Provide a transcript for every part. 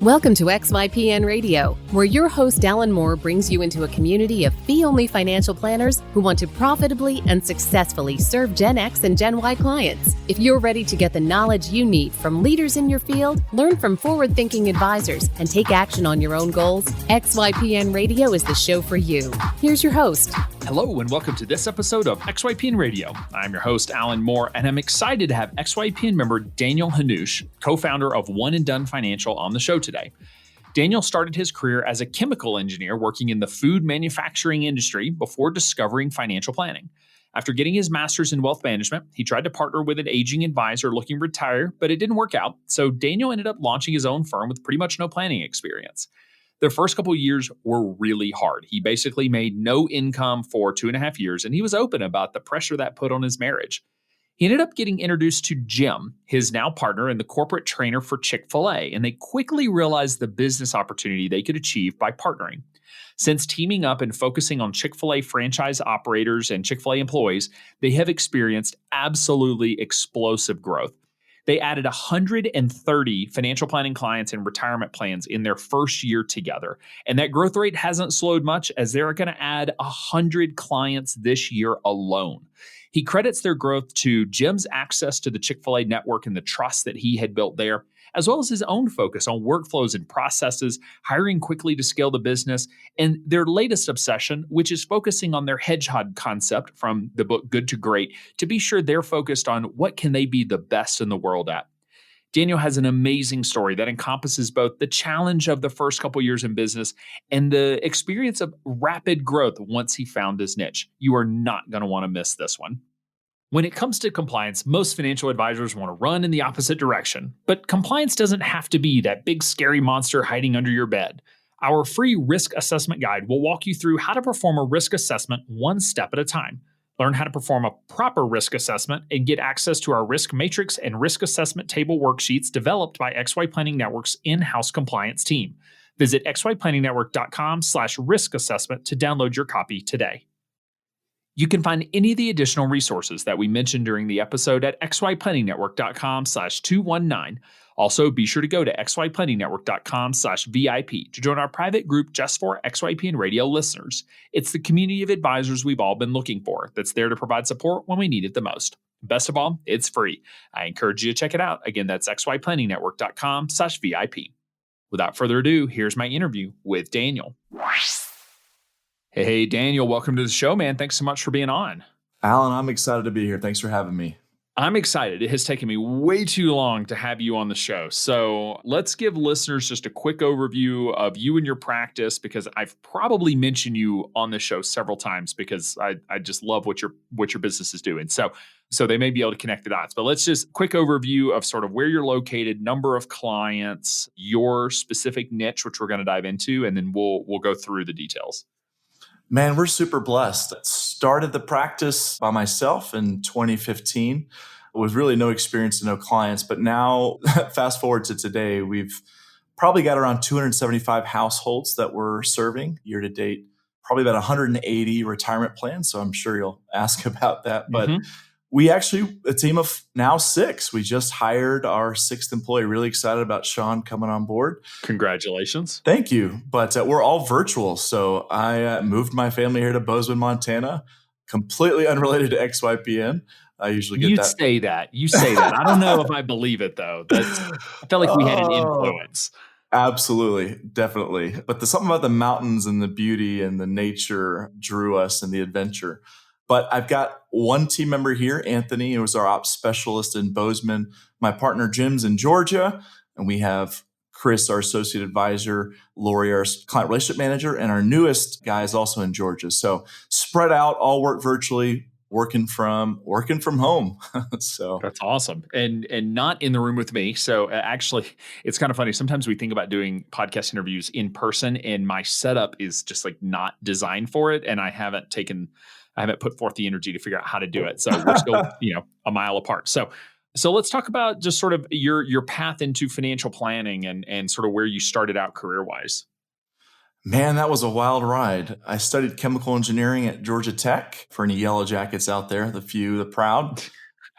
Welcome to XYPN Radio, where your host Alan Moore brings you into a community of fee-only financial planners who want to profitably and successfully serve Gen X and Gen Y clients. If you're ready to get the knowledge you need from leaders in your field, learn from forward-thinking advisors, and take action on your own goals, XYPN Radio is the show for you. Here's your host. Hello and welcome to this episode of XYPN Radio. I'm your host, Alan Moore, and I'm excited to have XYPN member Daniel Hannoush, co-founder of One and Done Financial, on the show today. Daniel started his career as a chemical engineer working in the food manufacturing industry before discovering financial planning. After getting his master's in wealth management, he tried to partner with an aging advisor looking to retire, but it didn't work out. So Daniel ended up launching his own firm with pretty much no planning experience. The first couple of years were really hard. He basically made no income for 2.5 years, and he was open about the pressure that put on his marriage. He ended up getting introduced to Jim, his now partner and the corporate trainer for Chick-fil-A, and they quickly realized the business opportunity they could achieve by partnering. Since teaming up and focusing on Chick-fil-A franchise operators and Chick-fil-A employees, they have experienced absolutely explosive growth. They added 130 financial planning clients and retirement plans in their first year together. And that growth rate hasn't slowed much, as they're going to add 100 clients this year alone. He credits their growth to Jim's access to the Chick-fil-A network and the trust that he had built there, as well as his own focus on workflows and processes, hiring quickly to scale the business, and their latest obsession, which is focusing on their hedgehog concept from the book Good to Great, to be sure they're focused on what can they be the best in the world at. Daniel has an amazing story that encompasses both the challenge of the first couple years in business and the experience of rapid growth once he found his niche. You are not going to want to miss this one. When it comes to compliance, most financial advisors want to run in the opposite direction, but compliance doesn't have to be that big scary monster hiding under your bed. Our free risk assessment guide will walk you through how to perform a risk assessment one step at a time. Learn how to perform a proper risk assessment and get access to our risk matrix and risk assessment table worksheets developed by XY Planning Network's in-house compliance team. Visit xyplanningnetwork.com/risk assessment to download your copy today. You can find any of the additional resources that we mentioned during the episode at xyplanningnetwork.com/219. Also, be sure to go to xyplanningnetwork.com/VIP to join our private group just for XYPN Radio listeners. It's the community of advisors we've all been looking for that's there to provide support when we need it the most. Best of all, it's free. I encourage you to check it out. Again, that's xyplanningnetwork.com/VIP. Without further ado, here's my interview with Daniel. Hey, Daniel, welcome to the show, man. Thanks so much for being on. Alan, I'm excited to be here. Thanks for having me. I'm excited. It has taken me way too long to have you on the show. So let's give listeners just a quick overview of you and your practice, because I've probably mentioned you on the show several times because I just love what your business is doing. So they may be able to connect the dots. But let's just quick overview of sort of where you're located, number of clients, your specific niche, which we're going to dive into, and then we'll go through the details. Man, we're super blessed. Started the practice by myself in 2015 with really no experience and no clients. But now, fast forward to today, we've probably got around 275 households that we're serving year to date, probably about 180 retirement plans. So I'm sure you'll ask about that. But we actually, a team of now 6. We just hired our 6th employee. Really excited about Sean coming on board. Congratulations. Thank you. But we're all virtual. So I moved my family here to Bozeman, Montana, completely unrelated to XYPN. I usually get that. You say that. I don't know if I believe it, though. I felt like we had an influence. Absolutely. Definitely. But something about the mountains and the beauty and the nature drew us and the adventure. But I've got one team member here, Anthony, who is our ops specialist in Bozeman. My partner, Jim's in Georgia. And we have Chris, our associate advisor, Lori, our client relationship manager, and our newest guy is also in Georgia. So spread out, all work virtually, working from home. So that's awesome. And not in the room with me. So actually, it's kind of funny. Sometimes we think about doing podcast interviews in person, and my setup is just like not designed for it. And I haven't put forth the energy to figure out how to do it. So we're still, a mile apart. So let's talk about just sort of your path into financial planning and sort of where you started out career-wise. Man, that was a wild ride. I studied chemical engineering at Georgia Tech. For any yellow jackets out there, the few, the proud.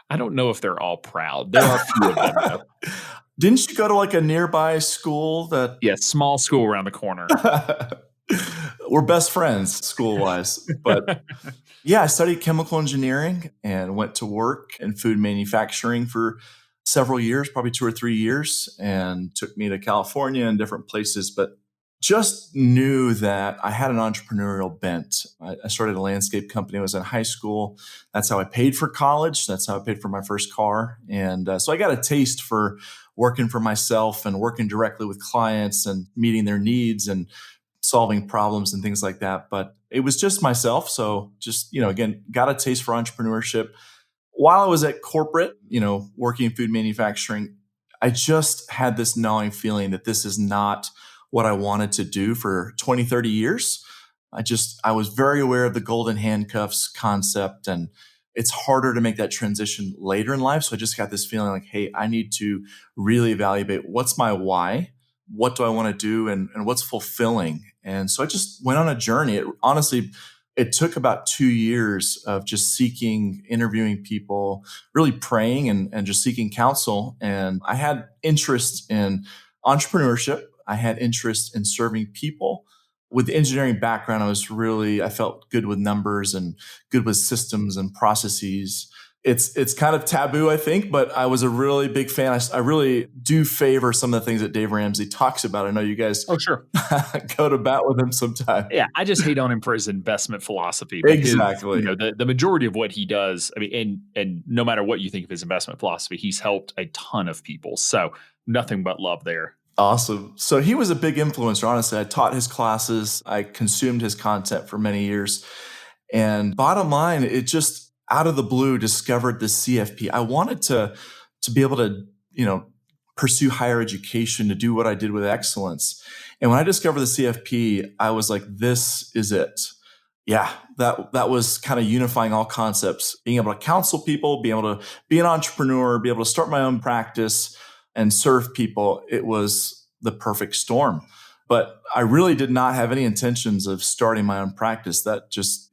I don't know if they're all proud. There are a few of them, though. Didn't you go to like a nearby school that Yeah, small school around the corner. we're best friends school wise? But yeah, I studied chemical engineering and went to work in food manufacturing for several years, probably 2 or 3 years, and took me to California and different places. But just knew that I had an entrepreneurial bent. I started a landscape company when I was in high school. That's how I paid for college. That's how I paid for my first car. And so I got a taste for working for myself and working directly with clients and meeting their needs and solving problems and things like that. But it was just myself. So just, again, got a taste for entrepreneurship. While I was at corporate, working in food manufacturing, I just had this gnawing feeling that this is not what I wanted to do for 20, 30 years. I was very aware of the golden handcuffs concept, and it's harder to make that transition later in life. So I just got this feeling like, hey, I need to really evaluate what's my why, what do I want to do, and what's fulfilling. And so I just went on a journey. It took about 2 years of just seeking, interviewing people, really praying and just seeking counsel. And I had interest in entrepreneurship. I had interest in serving people. With the engineering background, I felt good with numbers and good with systems and processes. It's kind of taboo, I think, but I was a really big fan. I really do favor some of the things that Dave Ramsey talks about. I know you guys Oh, sure. go to bat with him sometime. Yeah, I just hate on him for his investment philosophy. But Exactly. the majority of what he does, I mean, and no matter what you think of his investment philosophy, he's helped a ton of people. So nothing but love there. Awesome. So he was a big influencer. Honestly, I taught his classes. I consumed his content for many years. And bottom line, it just out of the blue discovered the CFP. I wanted to be able to, pursue higher education, to do what I did with excellence. And when I discovered the CFP, I was like, this is it. Yeah, that was kind of unifying all concepts, being able to counsel people, being able to be an entrepreneur, be able to start my own practice and serve people. It was the perfect storm. But I really did not have any intentions of starting my own practice. That just,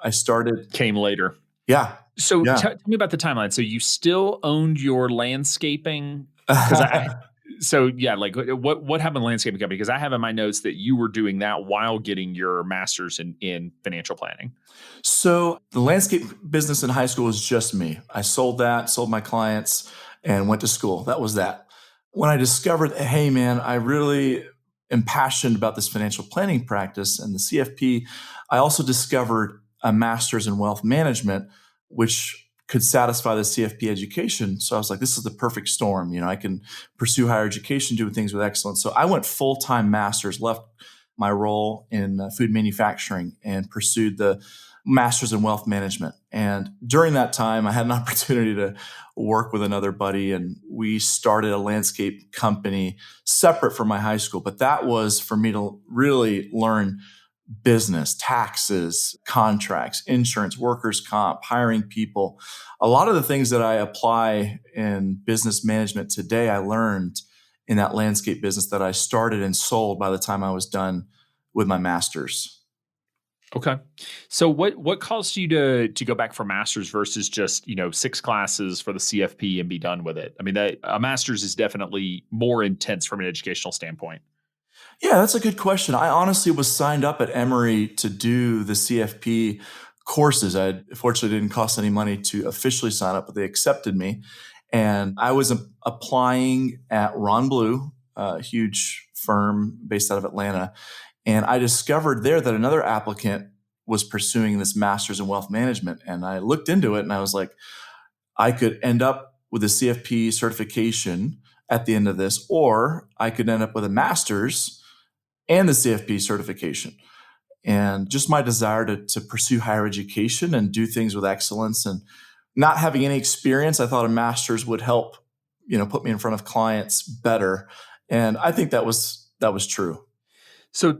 I started. Came later. Yeah. So Yeah. tell me about the timeline. So you still owned your landscaping? Because like what happened to landscaping company? Because I have in my notes that you were doing that while getting your master's in financial planning. So the landscape business in high school was just me. I sold my clients, and went to school. That was that. When I discovered, hey man, I really am passionate about this financial planning practice and the CFP, I also discovered a master's in wealth management, which could satisfy the CFP education. So I was like, this is the perfect storm. I can pursue higher education, do things with excellence. So I went full-time master's, left my role in food manufacturing, and pursued the master's in wealth management. And during that time, I had an opportunity to work with another buddy, and we started a landscape company separate from my high school. But that was for me to really learn business, taxes, contracts, insurance, workers' comp, hiring people. A lot of the things that I apply in business management today, I learned in that landscape business that I started and sold by the time I was done with my master's. Okay. So what caused you to go back for master's versus just, 6 classes for the CFP and be done with it? I mean, a master's is definitely more intense from an educational standpoint. Yeah, that's a good question. I honestly was signed up at Emory to do the CFP courses. I fortunately didn't cost any money to officially sign up, but they accepted me. And I was applying at Ron Blue, a huge firm based out of Atlanta. And I discovered there that another applicant was pursuing this master's in wealth management. And I looked into it and I was like, I could end up with a CFP certification at the end of this, or I could end up with a master's and the CFP certification. And just my desire to pursue higher education and do things with excellence, and not having any experience, I thought a master's would help, put me in front of clients better. And I think that was true. So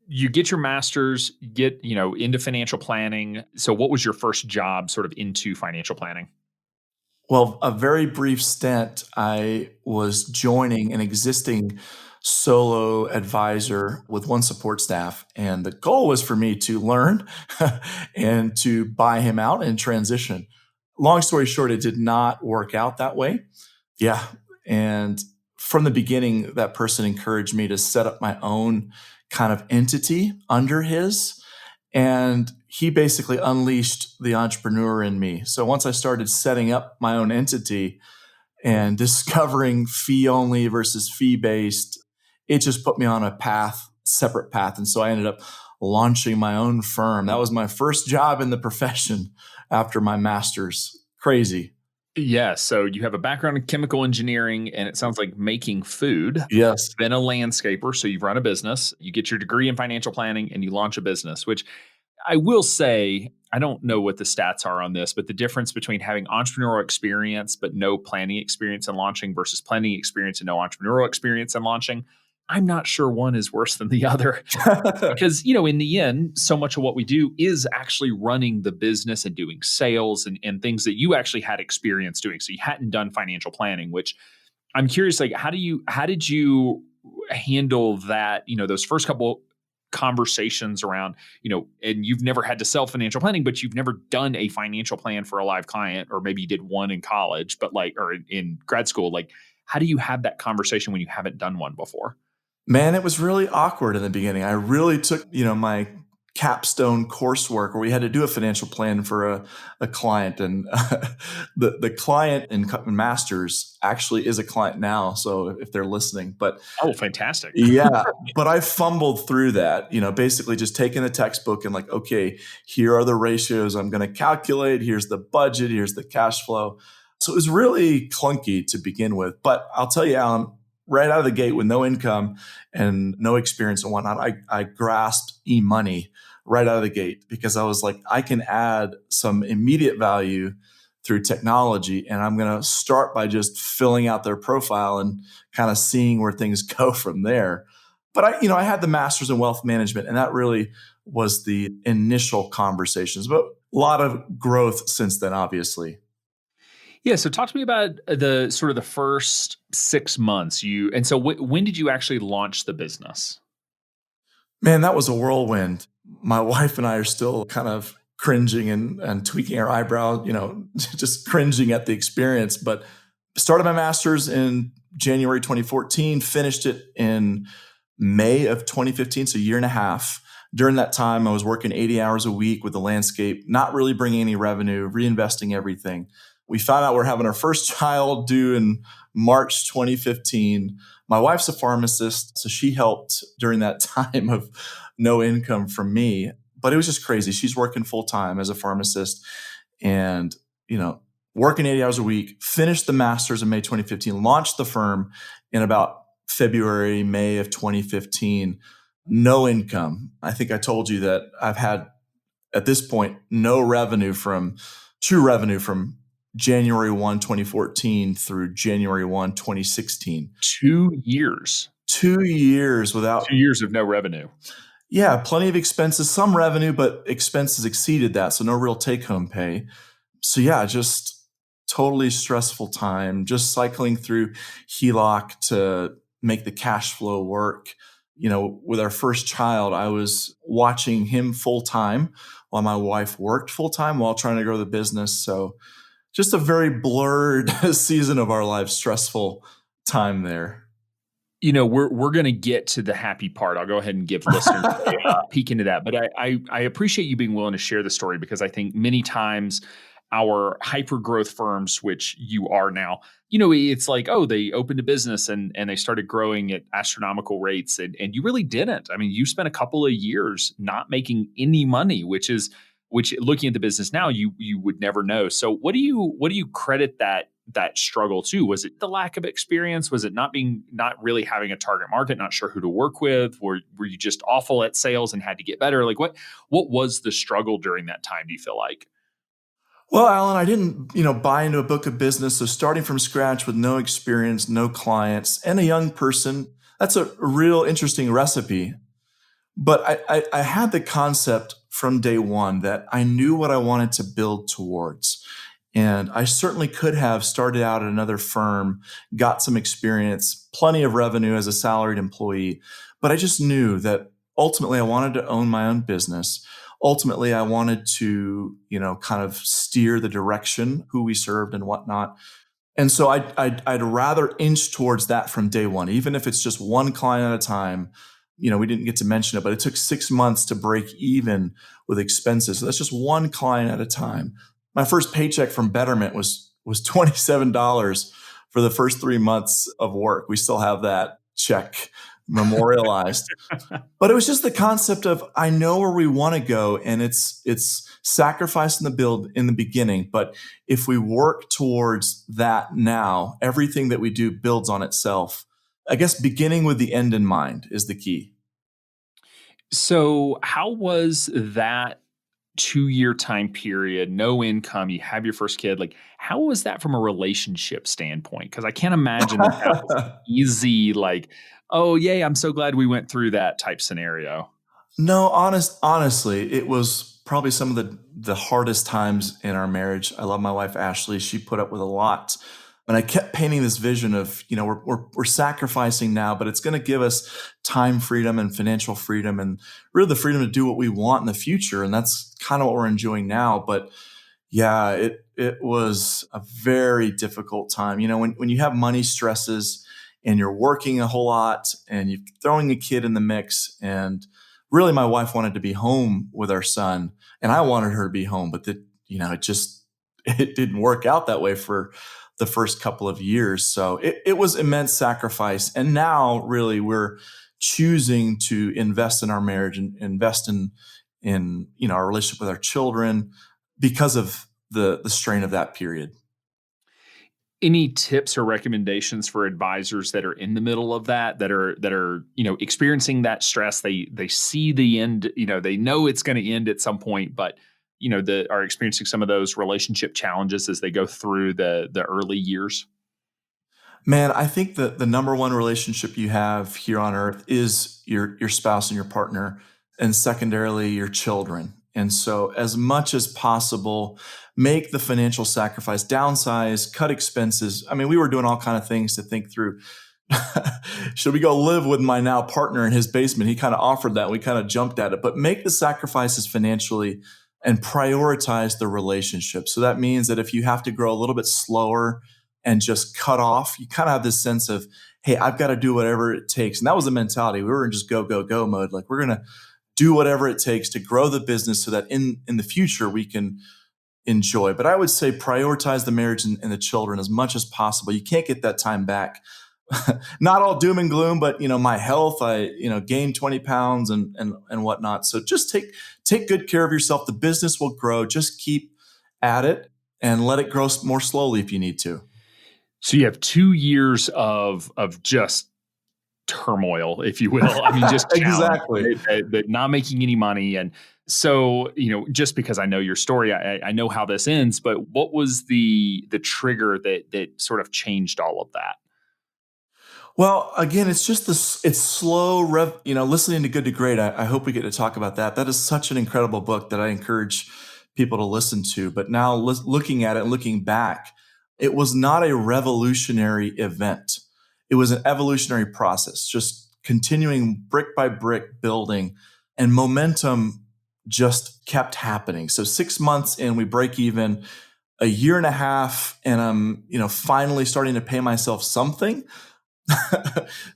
you get your master's, get, into financial planning. So what was your first job sort of into financial planning? Well, a very brief stint, I was joining an existing solo advisor with one support staff. And the goal was for me to learn and to buy him out and transition. Long story short, it did not work out that way. Yeah. And from the beginning, that person encouraged me to set up my own kind of entity under his. And he basically unleashed the entrepreneur in me. So once I started setting up my own entity and discovering fee only versus fee based, it just put me on a path, separate path. And so I ended up launching my own firm. That was my first job in the profession after my master's. Crazy. Yeah. So you have a background in chemical engineering, and it sounds like making food. Yes. Been a landscaper. So you've run a business, you get your degree in financial planning, and you launch a business, which I will say, I don't know what the stats are on this, but the difference between having entrepreneurial experience but no planning experience in launching versus planning experience and no entrepreneurial experience in launching, I'm not sure one is worse than the other. Because, in the end, so much of what we do is actually running the business and doing sales and things that you actually had experience doing. So you hadn't done financial planning, which I'm curious, like, how did you handle that, those first couple conversations around, and you've never had to sell financial planning, but you've never done a financial plan for a live client, or maybe you did one in college, but or in grad school, like, how do you have that conversation when you haven't done one before? Man, it was really awkward in the beginning. I really took, my capstone coursework where we had to do a financial plan for a client. And the client in Masters actually is a client now. So if they're listening, but Oh, fantastic. yeah, but I fumbled through that, basically just taking the textbook and like, okay, here are the ratios I'm going to calculate. Here's the budget. Here's the cash flow. So it was really clunky to begin with. But I'll tell you, Alan, right out of the gate with no income and no experience and whatnot, I grasped e-money right out of the gate because I was like, I can add some immediate value through technology. And I'm going to start by just filling out their profile and kind of seeing where things go from there. But I had the master's in wealth management, and that really was the initial conversations, but a lot of growth since then, obviously. Yeah. So talk to me about the sort of the first 6 months. So when did you actually launch the business? Man, that was a whirlwind. My wife and I are still kind of cringing and tweaking our eyebrow, just cringing at the experience. But started my master's in January 2014, finished it in May of 2015, so a year and a half. During that time, I was working 80 hours a week with the landscape, not really bringing any revenue, reinvesting everything. We found out we're having our first child due in March 2015. My wife's a pharmacist, so she helped during that time of no income from me. But it was just crazy. She's working full time as a pharmacist and, working 80 hours a week, finished the master's in May 2015, launched the firm in about February, May of 2015. No income. I think I told you that I've had, at this point, no true revenue from January 1, 2014 through January 1, 2016. 2 years. 2 years without... 2 years of no revenue. Yeah, plenty of expenses, some revenue, but expenses exceeded that. So no real take-home pay. So yeah, just totally stressful time, just cycling through HELOC to make the cash flow work. With our first child, I was watching him full time while my wife worked full time while trying to grow the business. So just a very blurred season of our life, stressful time there. We're going to get to the happy part. I'll go ahead and give listeners a peek into that. But I appreciate you being willing to share the story, because I think many times our hyper growth firms, which you are now, it's like, oh, they opened a business and they started growing at astronomical rates. And you really didn't. I mean, you spent a couple of years not making any money, which looking at the business now, you would never know. So what do you credit that struggle to? Was it the lack of experience? Was it not really having a target market, not sure who to work with? Were you just awful at sales and had to get better? Like what was the struggle during that time, do you feel like? Well, Alan, I didn't, buy into a book of business. So starting from scratch with no experience, no clients, and a young person, that's a real interesting recipe. But I had the concept from day one that I knew what I wanted to build towards. And I certainly could have started out at another firm, got some experience, plenty of revenue as a salaried employee. But I just knew that ultimately I wanted to own my own business. Ultimately, I wanted to, kind of steer the direction, who we served and whatnot. And so I'd rather inch towards that from day one, even if it's just one client at a time. We didn't get to mention it, but it took 6 months to break even with expenses. So that's just one client at a time. My first paycheck from Betterment was $27 for the first 3 months of work. We still have that check memorialized. But it was just the concept of, I know where we want to go, and it's sacrificing the build in the beginning. But if we work towards that now, everything that we do builds on itself. I guess beginning with the end in mind is the key. So how was that 2-year time period, no income, you have your first kid? Like, how was that from a relationship standpoint? Because I can't imagine that was easy, like, oh, yay, I'm so glad we went through that type scenario. No, honestly, it was probably some of the hardest times in our marriage. I love my wife, Ashley. She put up with a lot. And I kept painting this vision of, we're sacrificing now, but it's going to give us time freedom and financial freedom and really the freedom to do what we want in the future. And that's kind of what we're enjoying now. But yeah, it was a very difficult time. When you have money stresses and you're working a whole lot and you're throwing a kid in the mix, and really my wife wanted to be home with our son and I wanted her to be home, but it didn't work out that way for the first couple of years. So it was immense sacrifice. And now really we're choosing to invest in our marriage and invest in our relationship with our children because of the strain of that period. Any tips or recommendations for advisors that are in the middle of that are experiencing that stress? They see the end, they know it's going to end at some point, but are experiencing some of those relationship challenges as they go through the early years? Man, I think that the number one relationship you have here on earth is your spouse and your partner, and secondarily your children. And so as much as possible, make the financial sacrifice, downsize, cut expenses. I mean, we were doing all kinds of things to think through. Should we go live with my now partner in his basement? He kind of offered that. We kind of jumped at it, but make the sacrifices financially and prioritize the relationship. So that means that if you have to grow a little bit slower and just cut off, you kind of have this sense of, hey, I've got to do whatever it takes. And that was the mentality. We were in just go, go, go mode. Like, we're going to do whatever it takes to grow the business so that in the future we can enjoy. But I would say prioritize the marriage and the children as much as possible. You can't get that time back. Not all doom and gloom, but my health, I gained 20 pounds and whatnot. So just take good care of yourself. The business will grow. Just keep at it and let it grow more slowly if you need to. So you have 2 years of just turmoil, if you will. I mean, just exactly not making any money. And so, just because I know your story, I know how this ends, but what was the trigger that sort of changed all of that? Well, again, it's just it's slow, listening to Good to Great. I hope we get to talk about that. That is such an incredible book that I encourage people to listen to. But now looking at it and looking back, it was not a revolutionary event. It was an evolutionary process, just continuing brick by brick building, and momentum just kept happening. So 6 months in, we break even. A year and a half, and I'm, finally starting to pay myself something.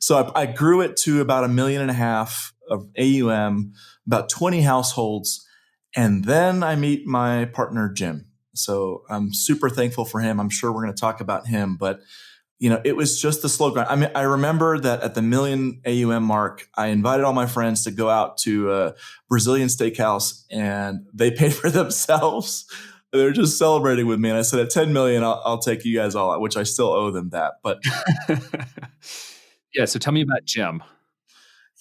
So I grew it to about $1.5 million of AUM, about 20 households. And then I meet my partner, Jim. So I'm super thankful for him. I'm sure we're going to talk about him, but it was just the slow grind. I mean, I remember that at the $1 million AUM mark, I invited all my friends to go out to a Brazilian steakhouse, and they paid for themselves. They were just celebrating with me. And I said, at 10 million, I'll take you guys all out, which I still owe them that. But yeah. So tell me about Jim.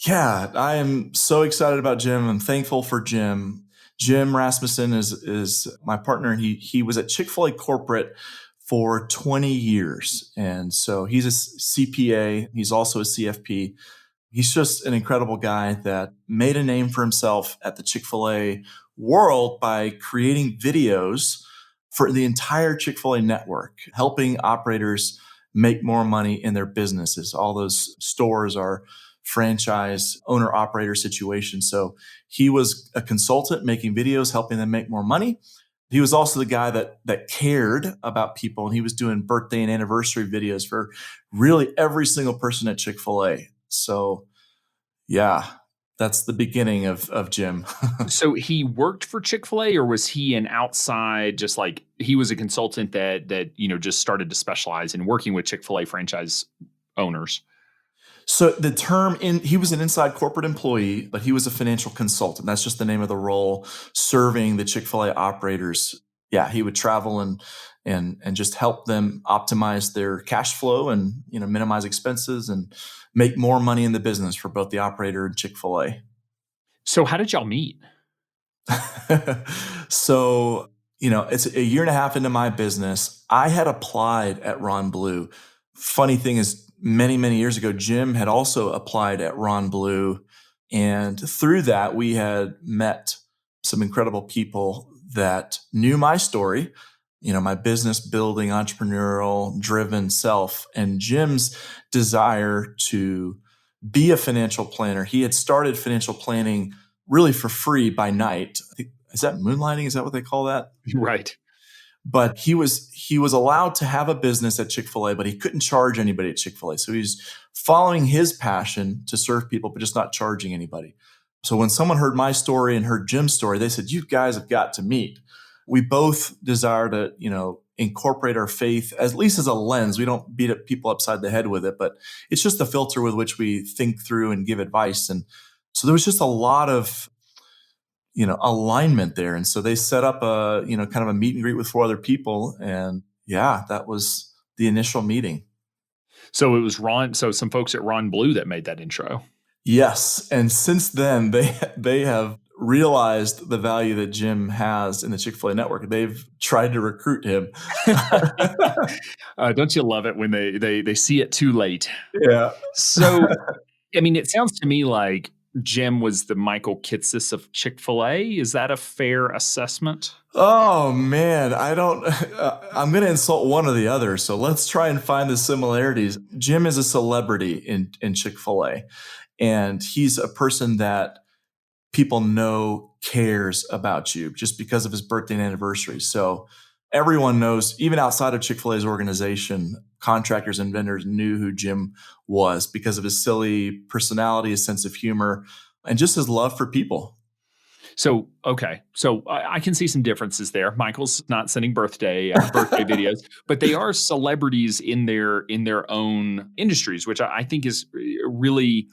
Yeah, I am so excited about Jim. I'm thankful for Jim. Jim Rasmussen is my partner, and he was at Chick-fil-A corporate for 20 years. And so he's a CPA. He's also a CFP. He's just an incredible guy that made a name for himself at the Chick-fil-A world by creating videos for the entire Chick-fil-A network, helping operators make more money in their businesses. All those stores are franchise owner-operator situations. So he was a consultant making videos, helping them make more money. He was also the guy that cared about people, and he was doing birthday and anniversary videos for really every single person at Chick-fil-A. So yeah, that's the beginning of Jim. So he worked for Chick-fil-A, or was he an outside, just like he was a consultant that just started to specialize in working with Chick-fil-A franchise owners? So the term he was an inside corporate employee, but he was a financial consultant. That's just the name of the role, serving the Chick-fil-A operators. Yeah, he would travel and just help them optimize their cash flow and minimize expenses and make more money in the business for both the operator and Chick-fil-A. So how did y'all meet? So, it's a year and a half into my business. I had applied at Ron Blue. Funny thing is, many, many years ago, Jim had also applied at Ron Blue. And through that, we had met some incredible people that knew my story, my business building, entrepreneurial, driven self, and Jim's desire to be a financial planner. He had started financial planning really for free by night. Is that moonlighting? Is that what they call that? Right. But he was allowed to have a business at Chick-fil-A, but he couldn't charge anybody at Chick-fil-A. So he's following his passion to serve people, but just not charging anybody. So when someone heard my story and heard Jim's story, they said, "You guys have got to meet." We both desire to, incorporate our faith, at least as a lens. We don't beat up people upside the head with it, but it's just the filter with which we think through and give advice. And so there was just a lot of alignment there. And so they set up a, kind of a meet and greet with 4 other people. And yeah, that was the initial meeting. So it was Ron. So some folks at Ron Blue that made that intro. Yes. And since then they have realized the value that Jim has in the Chick-fil-A network. They've tried to recruit him. Don't you love it when they see it too late? Yeah. So, it sounds to me like Jim was the Michael Kitces of Chick-fil-A. Is that a fair assessment? Oh man, I'm going to insult one or the other. So let's try and find the similarities. Jim is a celebrity in Chick-fil-A, and he's a person that people know cares about you just because of his birthday and anniversary. So everyone knows, even outside of Chick-fil-A's organization, contractors and vendors knew who Jim was because of his silly personality, his sense of humor, and just his love for people. So, okay. So I can see some differences there. Michael's not sending birthday videos, but they are celebrities in their own industries, which I think is really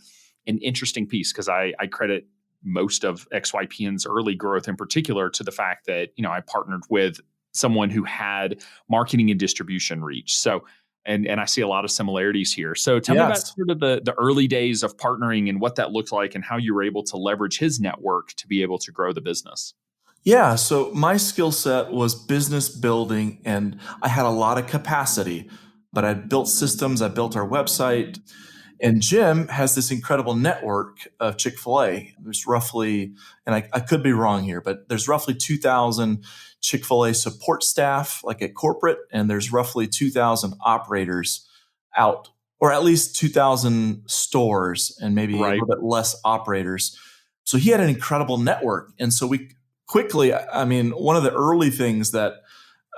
an interesting piece, because I credit most of XYPN's early growth in particular to the fact that, I partnered with someone who had marketing and distribution reach. So, and I see a lot of similarities here. So tell me about sort of the early days of partnering and what that looked like and how you were able to leverage his network to be able to grow the business. Yeah. So my skill set was business building, and I had a lot of capacity, but I built systems. I built our website. And Jim has this incredible network of Chick-fil-A. There's roughly, and I could be wrong here, but there's roughly 2,000 Chick-fil-A support staff, like at corporate, and there's roughly 2,000 operators out, or at least 2,000 stores and maybe a little bit less operators. So he had an incredible network. And so we quickly, one of the early things that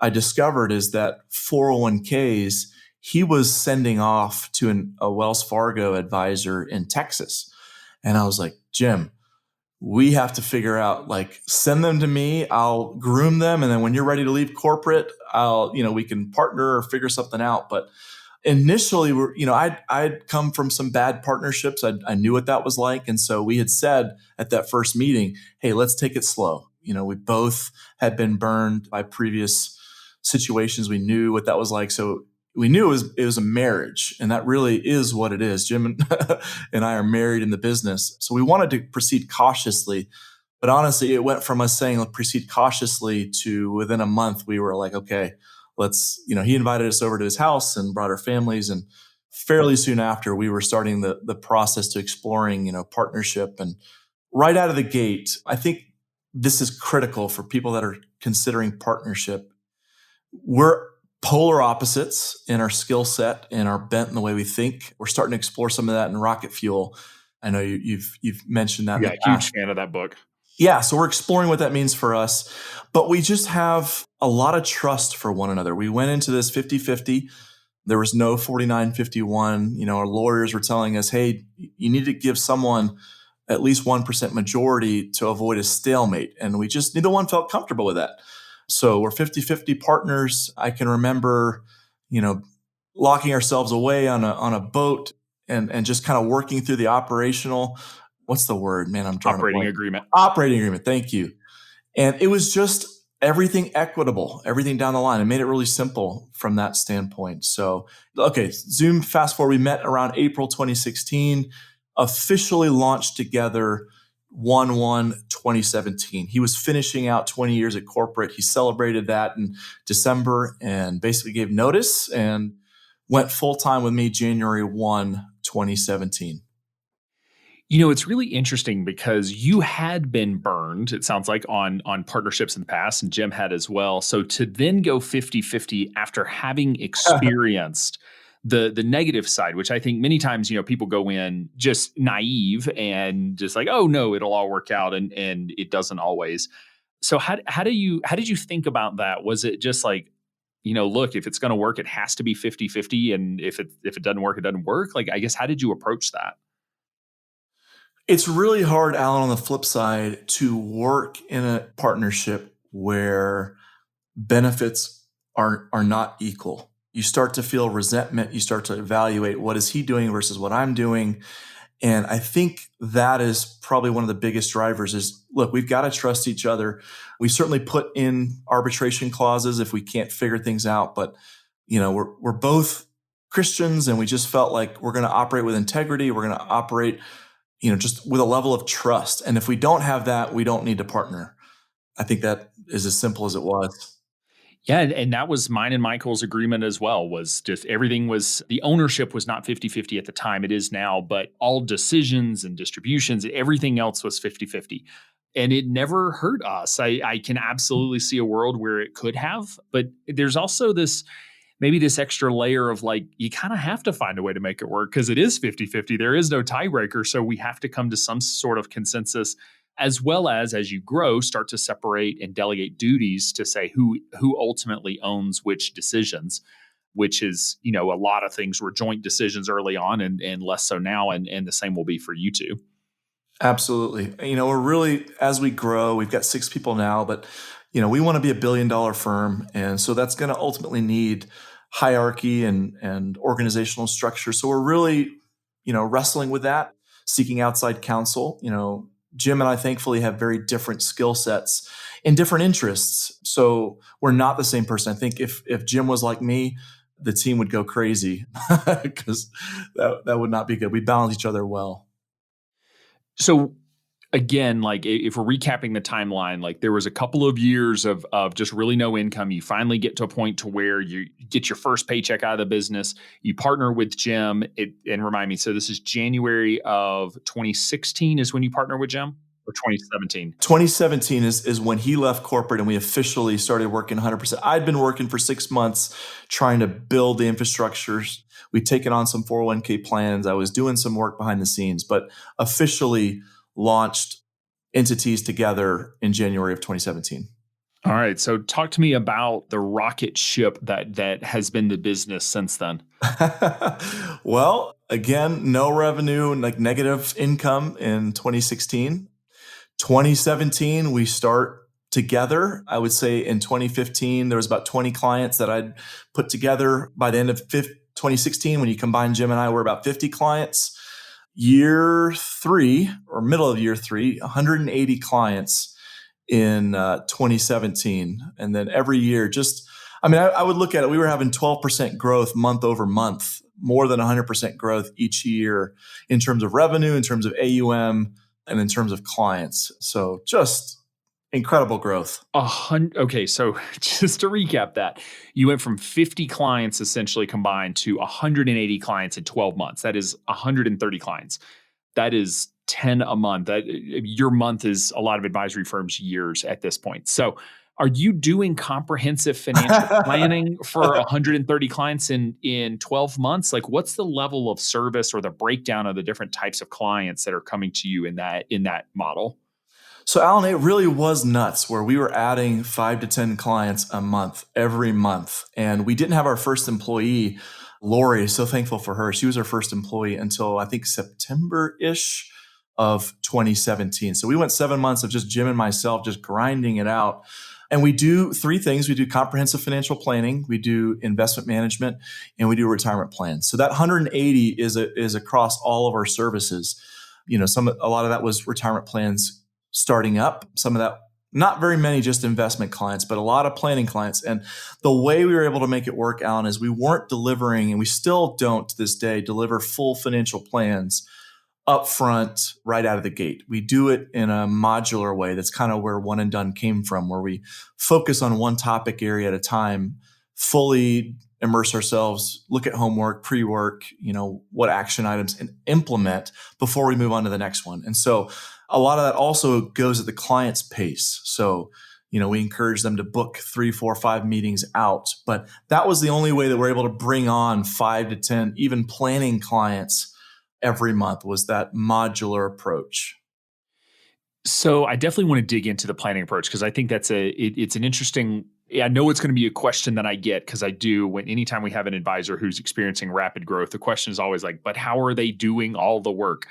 I discovered is that 401ks, he was sending off to a Wells Fargo advisor in Texas. And I was like, "Jim, we have to figure out, send them to me. I'll groom them. And then when you're ready to leave corporate, we can partner or figure something out." But initially, I'd come from some bad partnerships. I knew what that was like. And so we had said at that first meeting, "Hey, let's take it slow." We both had been burned by previous situations. We knew what that was like. So we knew it was a marriage, and that really is what it is. Jim and I are married in the business. So we wanted to proceed cautiously, but honestly, it went from us saying proceed cautiously to within a month, we were like, okay, let's, he invited us over to his house and brought our families. And fairly soon after, we were starting the process to exploring, partnership. And right out of the gate, I think this is critical for people that are considering partnership. We're polar opposites in our skill set and our bent in the way we think. We're starting to explore some of that in Rocket Fuel. I know you've mentioned that. Yeah, huge fan of that book. Yeah, so we're exploring what that means for us, but we just have a lot of trust for one another. We went into this 50-50. There was no 49-51. Our lawyers were telling us, hey, you need to give someone at least 1% majority to avoid a stalemate. And neither one felt comfortable with that. So we're 50-50 partners. I can remember, locking ourselves away on a boat and just kind of working through the operational, what's the word? Man, I'm drawing Operating a blank. agreement. Operating agreement. Thank you. And it was just everything equitable, everything down the line. It made it really simple from that standpoint. So, okay, Zoom, fast forward, we met around April 2016, officially launched together 1/1/2017. He was finishing out 20 years at corporate. He celebrated that in December and basically gave notice and went full-time with me January 1, 2017. It's really interesting because you had been burned, it sounds like, on partnerships in the past, and Jim had as well. So to then go 50-50 after having experienced the negative side, which I think many times, people go in just naive and just like, oh no, it'll all work out, and it doesn't always. So how did you think about that? Was it just like, look, if it's going to work, it has to be 50-50, and if it doesn't work, it doesn't work? Like, I guess, how did you approach that? It's really hard, Alan, on the flip side, to work in a partnership where benefits are not equal. You start to feel resentment. You start to evaluate, what is he doing versus what I'm doing? And I think that is probably one of the biggest drivers is, look, we've got to trust each other. We certainly put in arbitration clauses if we can't figure things out, but we're both Christians, and we just felt like we're going to operate with integrity. We're going to operate just with a level of trust. And if we don't have that, we don't need to partner. I think that is as simple as it was. Yeah, and that was mine and Michael's agreement as well, was just the ownership was not 50-50 at the time. It is now, but all decisions and distributions, everything else was 50-50. And it never hurt us. I can absolutely see a world where it could have, but there's also maybe this extra layer of like, you kind of have to find a way to make it work because it is 50-50. There is no tiebreaker. So we have to come to some sort of consensus, as well as you grow, start to separate and delegate duties to say who ultimately owns which decisions, which is, a lot of things were joint decisions early on and less so now. And the same will be for you two. Absolutely. We're really, as we grow, we've got 6 people now, but, we want to be $1 billion firm. And so that's going to ultimately need hierarchy and organizational structure. So we're really, wrestling with that, seeking outside counsel. Jim and I thankfully have very different skill sets and different interests. So we're not the same person. I think if Jim was like me, the team would go crazy because that would not be good. We balance each other well. So again, like if we're recapping the timeline, like there was a couple of years of just really no income. You finally get to a point to where you get your first paycheck out of the business. You partner with Jim. And remind me, so this is January of 2016 is when you partner with Jim, or 2017? 2017 is when he left corporate and we officially started working 100%. I'd been working for 6 months trying to build the infrastructures. We'd taken on some 401k plans. I was doing some work behind the scenes, but officially launched entities together in January of 2017. All right. So talk to me about the rocket ship that has been the business since then. Well, again, no revenue, like negative income in 2016. 2017, we start together. I would say in 2015, there was about 20 clients that I'd put together. By the end of 2016, when you combine Jim and I, we're about 50 clients. Year 3 or middle of year 3, 180 clients in 2017. And then every year, I would look at it. We were having 12% growth month over month, more than 100% growth each year in terms of revenue, in terms of AUM, and in terms of clients. So just incredible growth. Okay, so just to recap that, you went from 50 clients essentially combined to 180 clients in 12 months. That is 130 clients. That is 10 a month. Your month is a lot of advisory firms' years at this point. So are you doing comprehensive financial planning for 130 clients in 12 months? Like, what's the level of service or the breakdown of the different types of clients that are coming to you in that model? So, Alan, it really was nuts where we were adding 5 to 10 clients a month, every month. And we didn't have our first employee, Lori. So thankful for her. She was our first employee until I think September-ish of 2017. So we went 7 months of just Jim and myself, just grinding it out. And we do three things. We do comprehensive financial planning, we do investment management, and we do retirement plans. So that 180 is across all of our services. A lot of that was retirement plans starting up, some of that, not very many just investment clients, but a lot of planning clients. And the way we were able to make it work, Alan, is we weren't delivering, and we still don't to this day, deliver full financial plans upfront right out of the gate. We do it in a modular way. That's kind of where One and Done came from, where we focus on one topic area at a time, fully immerse ourselves, look at homework, pre-work, what action items, and implement before we move on to the next one. And so a lot of that also goes at the client's pace. So, we encourage them to book 3, 4, 5 meetings out. But that was the only way that we're able to bring on 5 to 10, even planning clients every month, was that modular approach. So I definitely want to dig into the planning approach because I think that's it's an interesting. I know it's going to be a question that I get because I do anytime we have an advisor who's experiencing rapid growth, the question is always like, but how are they doing all the work?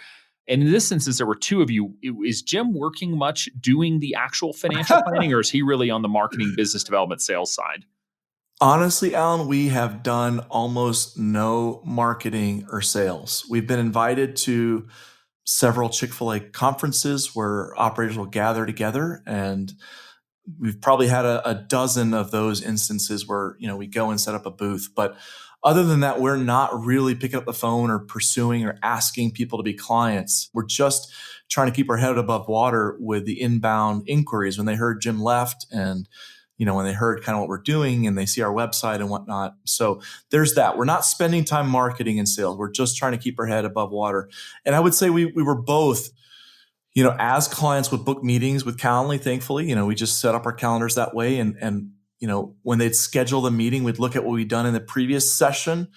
And in this instance, there were two of you. Is Jim working much doing the actual financial planning, or is he really on the marketing, business development, sales side? Honestly, Alan, we have done almost no marketing or sales. We've been invited to several Chick-fil-A conferences where operators will gather together, and we've probably had a dozen of those instances where we go and set up a booth. But other than that, we're not really picking up the phone or pursuing or asking people to be clients. We're just trying to keep our head above water with the inbound inquiries when they heard Jim left, and when they heard kind of what we're doing and they see our website and whatnot. So there's that. We're not spending time marketing and sales. We're just trying to keep our head above water. And I would say we were both, as clients would book meetings with Calendly, thankfully, we just set up our calendars that way. And when they'd schedule the meeting, we'd look at what we'd done in the previous session,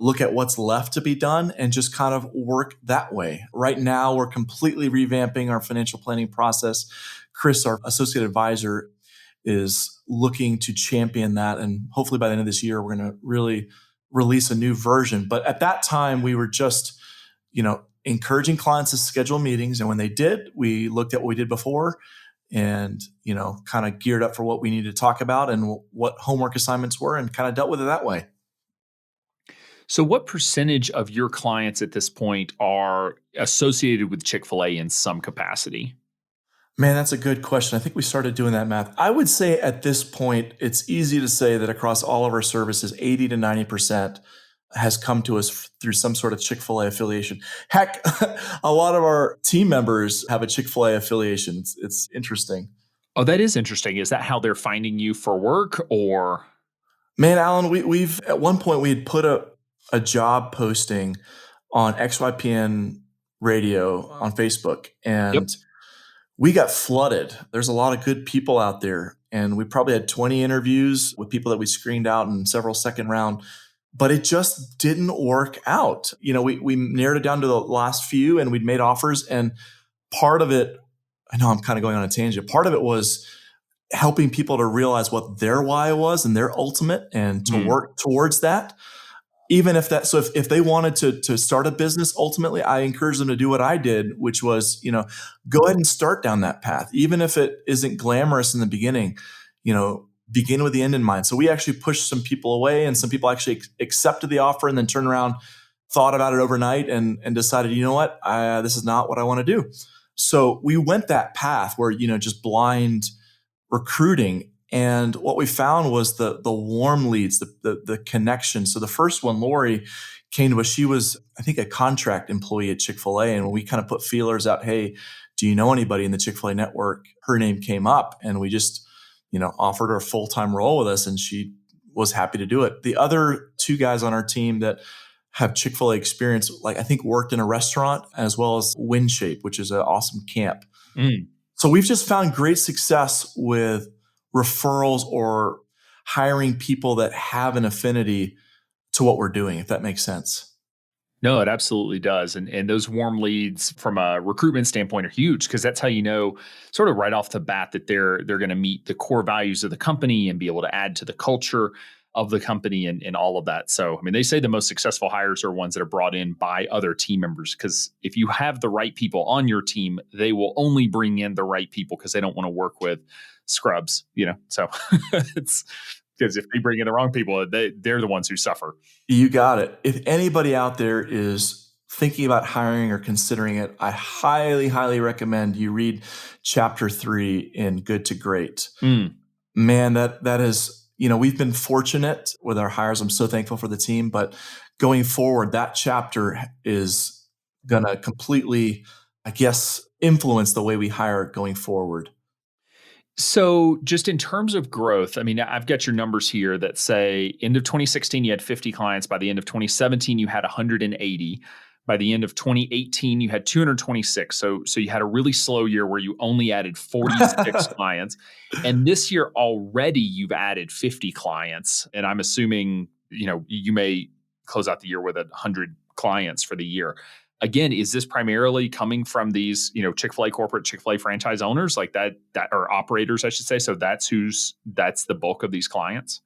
look at what's left to be done, and just kind of work that way. Right now, we're completely revamping our financial planning process. Chris, our associate advisor, is looking to champion that. And hopefully by the end of this year, we're going to really release a new version. But at that time, we were just, encouraging clients to schedule meetings. And when they did, we looked at what we did before and, kind of geared up for what we needed to talk about and what homework assignments were, and kind of dealt with it that way. So what percentage of your clients at this point are associated with Chick-fil-A in some capacity? Man, that's a good question. I think we started doing that math. I would say at this point, it's easy to say that across all of our services, 80 to 90% has come to us through some sort of Chick-fil-A affiliation. Heck, a lot of our team members have a Chick-fil-A affiliation. It's interesting. Oh, that is interesting. Is that how they're finding you for work, or? Man, Alan, we've at one point we had put a job posting on XYPN radio on Facebook, and Yep. we got flooded. There's a lot of good people out there, and we probably had 20 interviews with people that we screened out in several second round, but it just didn't work out. We narrowed it down to the last few, and we'd made offers. And part of it, I know I'm kind of going on a tangent, part of it was helping people to realize what their why was and their ultimate, and to work towards that. Even if that, so if they wanted to start a business, ultimately, I encourage them to do what I did, which was, go ahead and start down that path. Even if it isn't glamorous in the beginning, begin with the end in mind. So we actually pushed some people away, and some people actually accepted the offer and then turned around, thought about it overnight, and decided, what, this is not what I want to do. So we went that path where, just blind recruiting. And what we found was the warm leads, the connection. So the first one, Lori, came to us. She was, I think, a contract employee at Chick-fil-A. And when we kind of put feelers out, hey, do you know anybody in the Chick-fil-A network? Her name came up, and we just, offered her a full-time role with us, and she was happy to do it. The other two guys on our team that have Chick-fil-A experience, I think worked in a restaurant as well as WindShape, which is an awesome camp. So we've just found great success with referrals or hiring people that have an affinity to what we're doing, if that makes sense. No, it absolutely does. And those warm leads from a recruitment standpoint are huge because that's how you know sort of right off the bat that they're going to meet the core values of the company and be able to add to the culture of the company and all of that. So, I mean, they say the most successful hires are ones that are brought in by other team members because if you have the right people on your team, they will only bring in the right people because they don't want to work with scrubs, So it's because if they bring in the wrong people, they're the ones who suffer. You got it. If anybody out there is thinking about hiring or considering it, I highly, highly recommend you read chapter 3 in Good to Great. Man, that is, we've been fortunate with our hires. I'm so thankful for the team, but going forward, that chapter is going to completely, I guess, influence the way we hire going forward. So just in terms of growth, I mean, I've got your numbers here that say end of 2016, you had 50 clients. By the end of 2017, you had 180. By the end of 2018, you had 226. So you had a really slow year where you only added 46 clients. And this year already you've added 50 clients. And I'm assuming, you may close out the year with 100 clients for the year. Again, is this primarily coming from these, Chick-fil-A corporate, Chick-fil-A franchise owners like that or operators, I should say? So that's the bulk of these clients?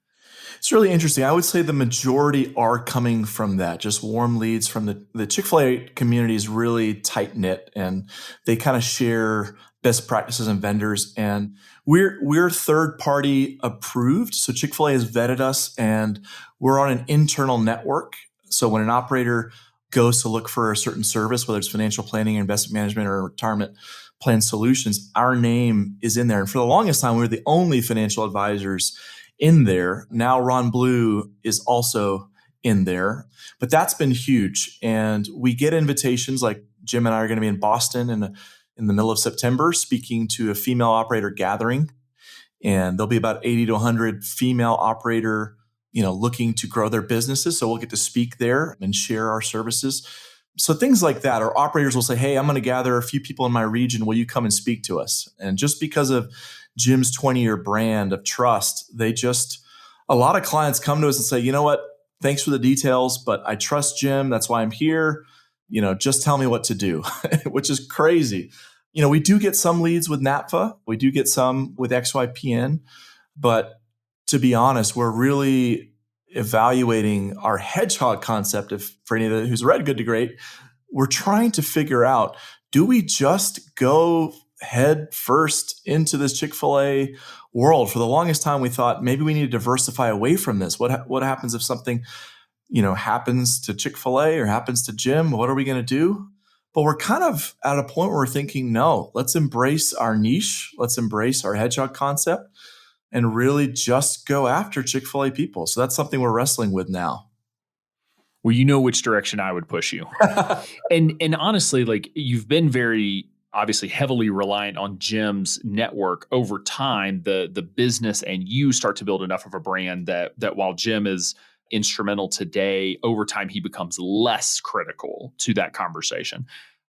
It's really interesting. I would say the majority are coming from that, just warm leads from the Chick-fil-A community is really tight knit and they kind of share best practices and vendors. And we're third party approved. So Chick-fil-A has vetted us and we're on an internal network. So when an operator goes to look for a certain service, whether it's financial planning, investment management, or retirement plan solutions, our name is in there. And for the longest time, we were the only financial advisors in there. Now Ron Blue is also in there, but that's been huge. And we get invitations like Jim and I are going to be in Boston in the middle of September speaking to a female operator gathering. And there'll be about 80 to 100 female operator looking to grow their businesses. So we'll get to speak there and share our services. So things like that, or operators will say, hey, I'm going to gather a few people in my region. Will you come and speak to us? And just because of Jim's 20-year brand of trust, a lot of clients come to us and say, you know what, thanks for the details, but I trust Jim. That's why I'm here. Just tell me what to do, which is crazy. We do get some leads with NAPFA. We do get some with XYPN, but to be honest, we're really evaluating our hedgehog concept. For any who's read Good to Great, we're trying to figure out, do we just go head first into this Chick-fil-A world? For the longest time, we thought maybe we need to diversify away from this. What happens if something, happens to Chick-fil-A or happens to Jim? What are we going to do? But we're kind of at a point where we're thinking, no, let's embrace our niche. Let's embrace our hedgehog concept and really just go after Chick-fil-A people. So that's something we're wrestling with now. Well, you know which direction I would push you. and honestly, like you've been very obviously heavily reliant on Jim's network over time, the business and you start to build enough of a brand that while Jim is instrumental today, over time he becomes less critical to that conversation.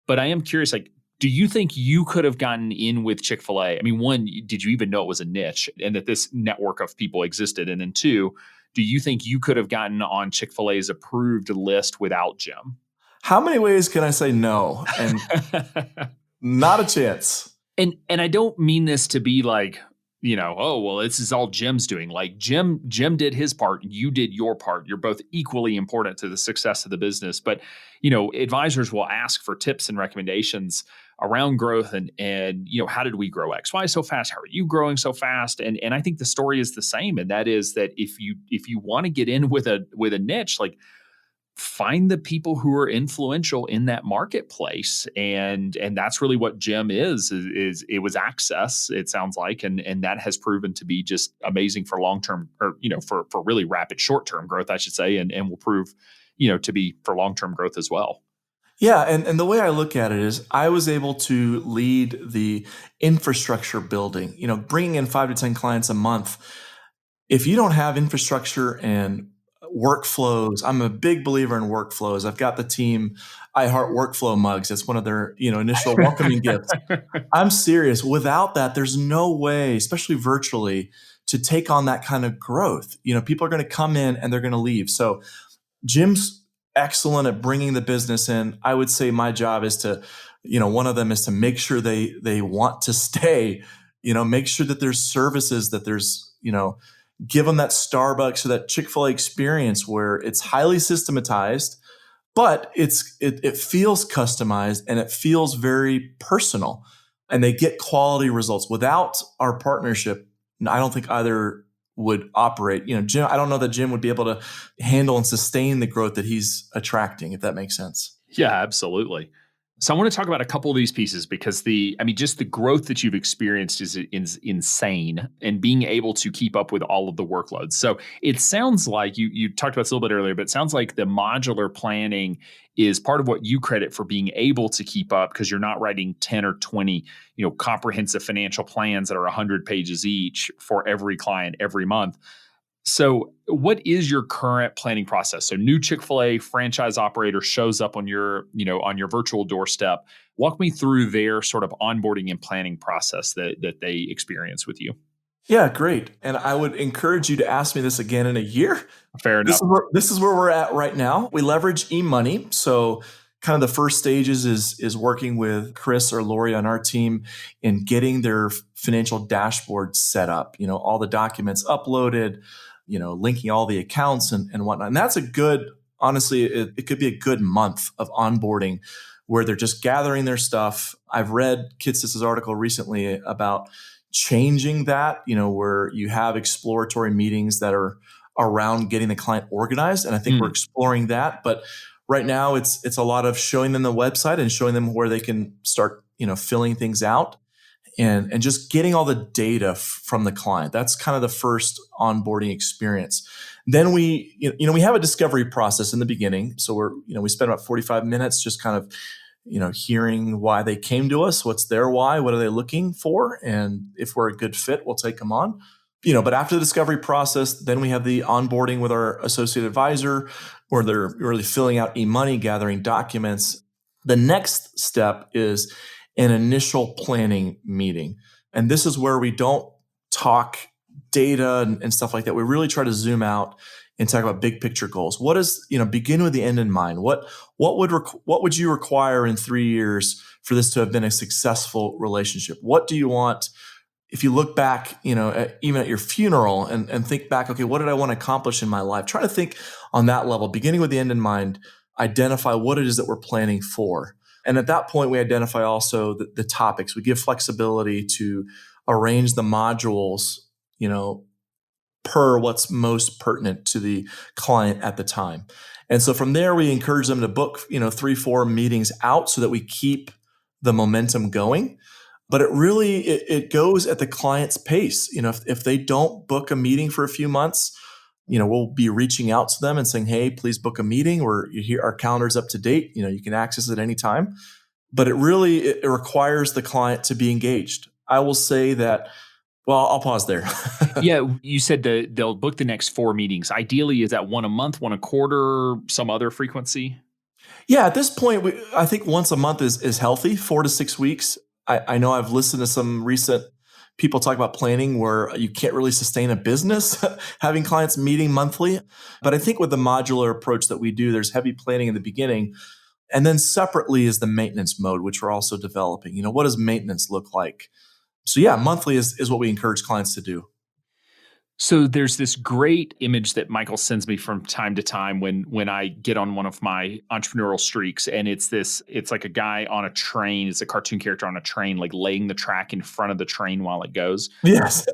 But I am curious, like, do you think you could have gotten in with Chick-fil-A? I mean, one, did you even know it was a niche and that this network of people existed? And then two, do you think you could have gotten on Chick-fil-A's approved list without Jim? How many ways can I say no? And not a chance. And I don't mean this to be like, oh, well, this is all Jim's doing. Like Jim did his part. You did your part. You're both equally important to the success of the business. But, advisors will ask for tips and recommendations around growth and how did we grow XY so fast? How are you growing so fast? And I think the story is the same. And that is that if you want to get in with a niche, like find the people who are influential in that marketplace. And that's really what Jim is it was access, it sounds like. And that has proven to be just amazing for long-term or, for really rapid short-term growth, I should say, and will prove, to be for long-term growth as well. Yeah. And the way I look at it is I was able to lead the infrastructure building, bringing in 5 to 10 clients a month. If you don't have infrastructure and workflows, I'm a big believer in workflows. I've got the team I Heart Workflow mugs. That's one of their, initial welcoming gifts. I'm serious. Without that, there's no way, especially virtually, to take on that kind of growth. People are going to come in and they're going to leave. So Jim's excellent at bringing the business in. I would say my job is to, one of them is to make sure they want to stay, make sure that there's services, that there's, give them that Starbucks or that Chick-fil-A experience where it's highly systematized, but it feels customized and it feels very personal, and they get quality results. Without our partnership, I don't think either would operate. Jim, I don't know that Jim would be able to handle and sustain the growth that he's attracting, if that makes sense. Yeah, absolutely. So I want to talk about a couple of these pieces because just the growth that you've experienced is insane, and being able to keep up with all of the workloads. So it sounds like you talked about this a little bit earlier, but it sounds like the modular planning is part of what you credit for being able to keep up, because you're not writing 10 or 20, comprehensive financial plans that are 100 pages each for every client every month. So what is your current planning process? So new Chick-fil-A franchise operator shows up on your virtual doorstep. Walk me through their sort of onboarding and planning process that they experience with you. Yeah, great. And I would encourage you to ask me this again in a year. Fair enough. This is where we're at right now. We leverage eMoney. So kind of the first stages is working with Chris or Lori on our team in getting their financial dashboard set up, all the documents uploaded, linking all the accounts and whatnot. And that's honestly, it could be a good month of onboarding where they're just gathering their stuff. I've read Kitsis's article recently about changing that, where you have exploratory meetings that are around getting the client organized. And I think we're exploring that. But right now it's a lot of showing them the website and showing them where they can start, filling things out. And just getting all the data from the client. That's kind of the first onboarding experience. Then we have a discovery process in the beginning. So we spend about 45 minutes just kind of, hearing why they came to us, what's their why, what are they looking for? And if we're a good fit, we'll take them on. But after the discovery process, then we have the onboarding with our associate advisor, where they're really filling out eMoney, gathering documents. The next step is an initial planning meeting. And this is where we don't talk data and stuff like that. We really try to zoom out and talk about big picture goals. What is, begin with the end in mind. What would you require in 3 years for this to have been a successful relationship? What do you want? If you look back, even at your funeral and think back, okay, what did I want to accomplish in my life? Try to think on that level, beginning with the end in mind, identify what it is that we're planning for. And at that point, we identify also the topics. We give flexibility to arrange the modules, per what's most pertinent to the client at the time. And so from there, we encourage them to book, 3-4 meetings out so that we keep the momentum going. But it goes at the client's pace. If they don't book a meeting for a few months, we'll be reaching out to them and saying, hey, please book a meeting, or our calendar's up to date. You can access it anytime. But it requires the client to be engaged. I will say that, well, I'll pause there. Yeah, you said they'll book the next 4 meetings. Ideally, is that one a month, one a quarter, some other frequency? Yeah, at this point, I think once a month is healthy, 4 to 6 weeks. I know I've listened to some recent people talk about planning where you can't really sustain a business having clients meeting monthly. But I think with the modular approach that we do, there's heavy planning in the beginning. And then separately is the maintenance mode, which we're also developing. What does maintenance look like? So yeah, monthly is what we encourage clients to do. So there's this great image that Michael sends me from time to time when I get on one of my entrepreneurial streaks, and it's like a guy on a train. It's a cartoon character on a train, like laying the track in front of the train while it goes. Yes.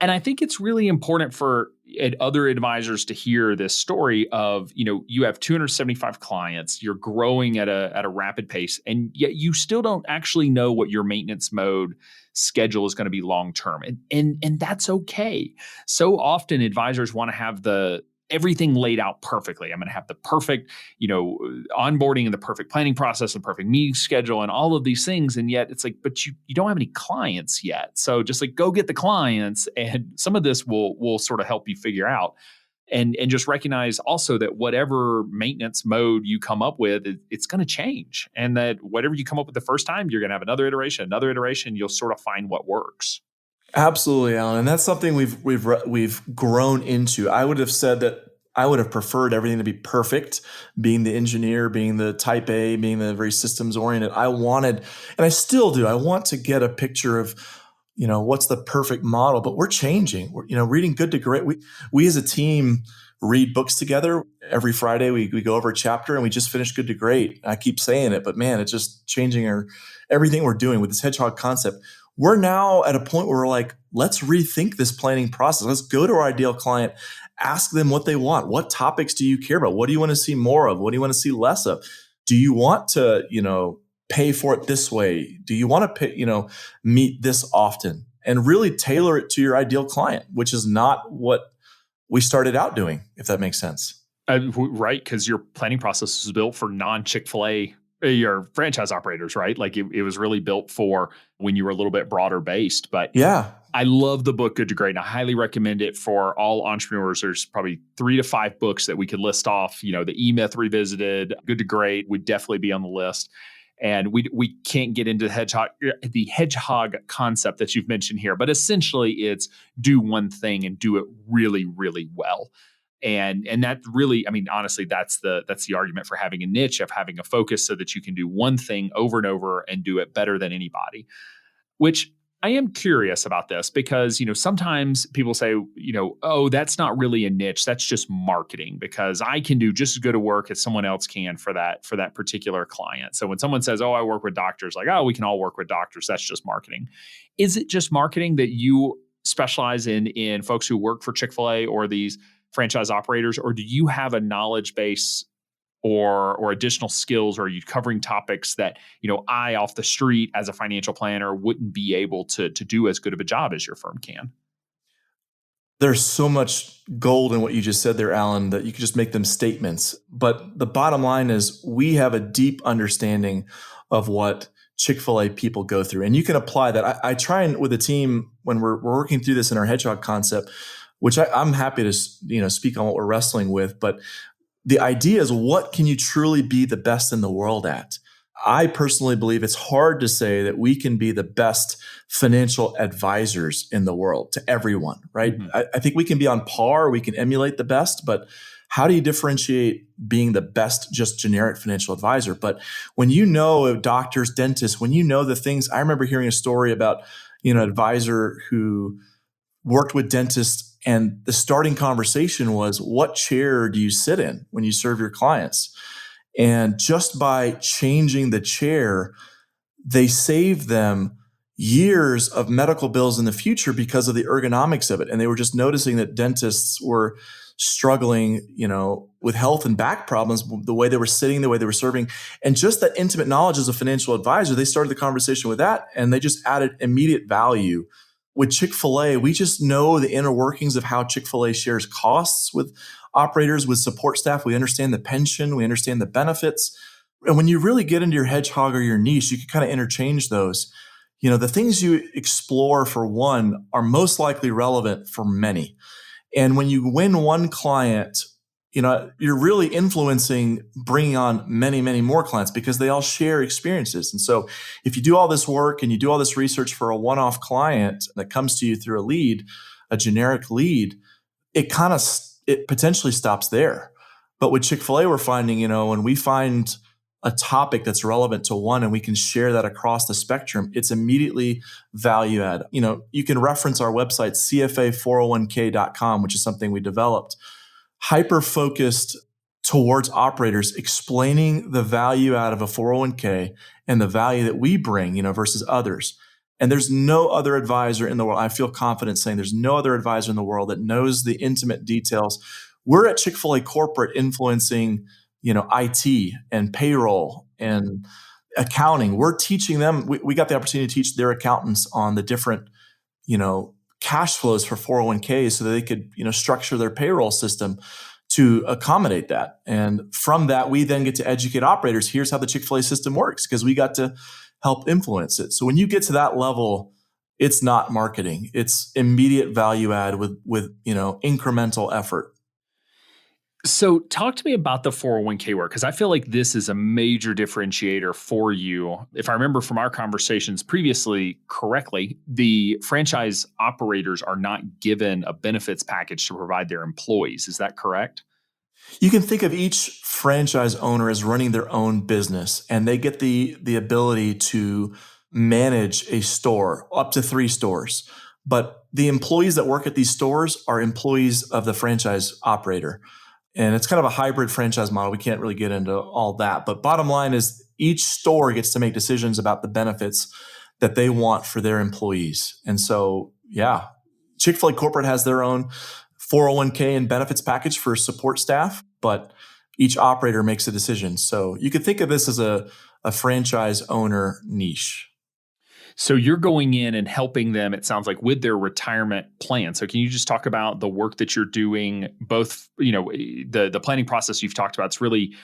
And I think it's really important for other advisors to hear this story of, you have 275 clients, you're growing at a rapid pace, and yet you still don't actually know what your maintenance mode schedule is going to be long term. And that's okay. So often advisors want to have everything laid out perfectly. I'm going to have the perfect, onboarding and the perfect planning process and perfect meeting schedule and all of these things. And yet it's like, but you don't have any clients yet. So just like go get the clients, and some of this will sort of help you figure out. And just recognize also that whatever maintenance mode you come up with, it's going to change. And that whatever you come up with the first time, you're going to have another iteration, you'll sort of find what works. Absolutely, Alan. And that's something we've grown into. I would have said that I would have preferred everything to be perfect, being the engineer, being the type A, being the very systems oriented. I wanted, and I still do, I want to get a picture of, what's the perfect model, but we're changing. We're, reading Good to Great. We as a team read books together. Every Friday we go over a chapter, and we just finished Good to Great. I keep saying it, but man, it's just changing everything we're doing with this hedgehog concept. We're now at a point where we're like, let's rethink this planning process. Let's go to our ideal client, ask them what they want. What topics do you care about? What do you want to see more of? What do you want to see less of? Do you want to, pay for it this way? Do you want to pay, meet this often? And really tailor it to your ideal client, which is not what we started out doing, if that makes sense. Right, because your planning process was built for non-Chick-fil-A, your franchise operators, right? Like it was really built for when you were a little bit broader based. But yeah, I love the book Good to Great, and I highly recommend it for all entrepreneurs. There's probably 3 to 5 books that we could list off. The E-Myth Revisited, Good to Great would definitely be on the list. And we can't get into the hedgehog concept that you've mentioned here, but essentially it's do one thing and do it really, really well. And that really, honestly, that's the argument for having a niche, of having a focus, so that you can do one thing over and over and do it better than anybody. Which I am curious about this because, sometimes people say, oh, that's not really a niche. That's just marketing, because I can do just as good a work as someone else can for that particular client. So when someone says, oh, I work with doctors, like, oh, we can all work with doctors, that's just marketing. Is it just marketing that you specialize in folks who work for Chick-fil-A or these franchise operators, or do you have a knowledge base or additional skills? Or are you covering topics that, I off the street as a financial planner wouldn't be able to do as good of a job as your firm can? There's so much gold in what you just said there, Alan, that you could just make them statements. But the bottom line is we have a deep understanding of what Chick-fil-A people go through. And you can apply that. I try and with a team when we're working through this in our hedgehog concept, which I'm happy to speak on what we're wrestling with. But the idea is, what can you truly be the best in the world at? I personally believe it's hard to say that we can be the best financial advisors in the world to everyone, right? Mm-hmm. I think we can be on par, we can emulate the best, but how do you differentiate being the best, just generic financial advisor? But when doctors, dentists, when the things, I remember hearing a story about, an advisor who worked with dentists, and the starting conversation was, what chair do you sit in when you serve your clients? And just by changing the chair, they saved them years of medical bills in the future because of the ergonomics of it. And they were just noticing that dentists were struggling, with health and back problems, the way they were sitting, the way they were serving. And just that intimate knowledge as a financial advisor, they started the conversation with that, and they just added immediate value. With Chick-fil-A, we just know the inner workings of how Chick-fil-A shares costs with operators, with support staff. We understand the pension, we understand the benefits. And when you really get into your hedgehog or your niche, you can kind of interchange those. The things you explore for one are most likely relevant for many. And when you win one client, you're really influencing bringing on many, many more clients because they all share experiences. And so if you do all this work and you do all this research for a one-off client that comes to you through a generic lead, it potentially stops there. But with Chick-fil-A, we're finding, when we find a topic that's relevant to one and we can share that across the spectrum, it's immediately value add. You can reference our website, CFA401k.com, which is something we developed, hyper-focused towards operators, explaining the value out of a 401k and the value that we bring, versus others. And there's no other advisor in the world. I feel confident saying there's no other advisor in the world that knows the intimate details. We're at Chick-fil-A corporate influencing, IT and payroll and accounting. We're teaching them. We got the opportunity to teach their accountants on the different, cash flows for 401ks so that they could, structure their payroll system to accommodate that. And from that, we then get to educate operators. Here's how the Chick-fil-A system works, because we got to help influence it. So when you get to that level, it's not marketing. It's immediate value add with incremental effort. So talk to me about the 401k work, because I feel like this is a major differentiator for you. If I remember from our conversations previously correctly, the franchise operators are not given a benefits package to provide their employees. Is that correct? You can think of each franchise owner as running their own business, and they get the ability to manage a store, up to 3 stores. But the employees that work at these stores are employees of the franchise operator. And it's kind of a hybrid franchise model. We can't really get into all that. But bottom line is each store gets to make decisions about the benefits that they want for their employees. And so, yeah, Chick-fil-A corporate has their own 401k and benefits package for support staff, but each operator makes a decision. So you could think of this as a franchise owner niche. So you're going in and helping them, it sounds like, with their retirement plan. So can you just talk about the work that you're doing, both, the planning process you've talked about, it's really,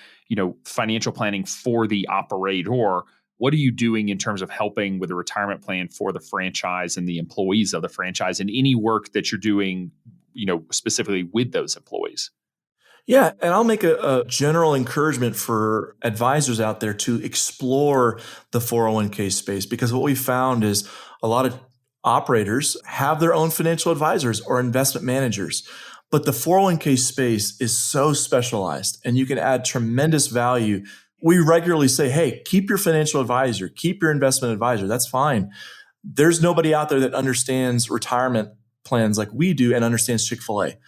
financial planning for the operator. What are you doing in terms of helping with the retirement plan for the franchise and the employees of the franchise, and any work that you're doing, specifically with those employees? Yeah, and I'll make a general encouragement for advisors out there to explore the 401k space, because what we found is a lot of operators have their own financial advisors or investment managers, but the 401k space is so specialized and you can add tremendous value. We regularly say, hey, keep your financial advisor, keep your investment advisor. That's fine. There's nobody out there that understands retirement plans like we do and understands Chick-fil-A.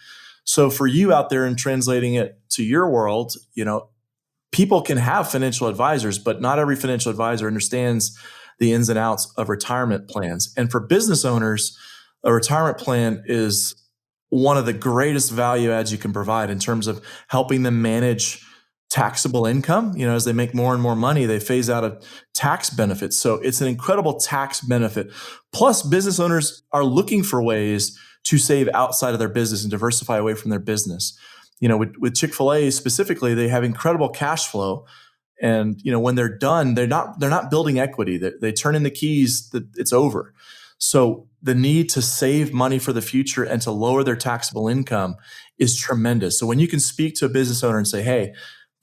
So for you out there and translating it to your world, people can have financial advisors, but not every financial advisor understands the ins and outs of retirement plans. And for business owners, a retirement plan is one of the greatest value adds you can provide in terms of helping them manage taxable income. As they make more and more money, they phase out of tax benefits. So it's an incredible tax benefit. Plus, business owners are looking for ways to save outside of their business and diversify away from their business. With Chick-fil-A specifically, they have incredible cash flow. And, when they're done, they're not building equity. They turn in the keys, it's over. So the need to save money for the future and to lower their taxable income is tremendous. So when you can speak to a business owner and say, hey,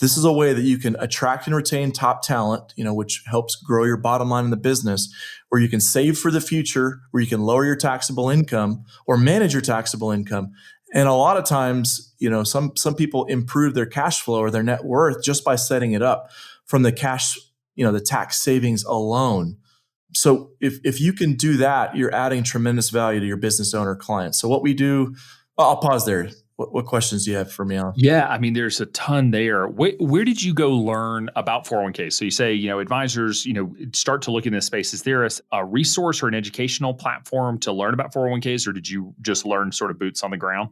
this is a way that you can attract and retain top talent, which helps grow your bottom line in the business, where you can save for the future, where you can lower your taxable income or manage your taxable income. And a lot of times, some people improve their cash flow or their net worth just by setting it up from the cash, the tax savings alone. So if you can do that, you're adding tremendous value to your business owner clients. So what we do, I'll pause there. What questions do you have for me, Alan? Yeah, there's a ton there. Where did you go learn about 401k? So you say, advisors, start to look in this space. Is there a resource or an educational platform to learn about 401ks, or did you just learn sort of boots on the ground?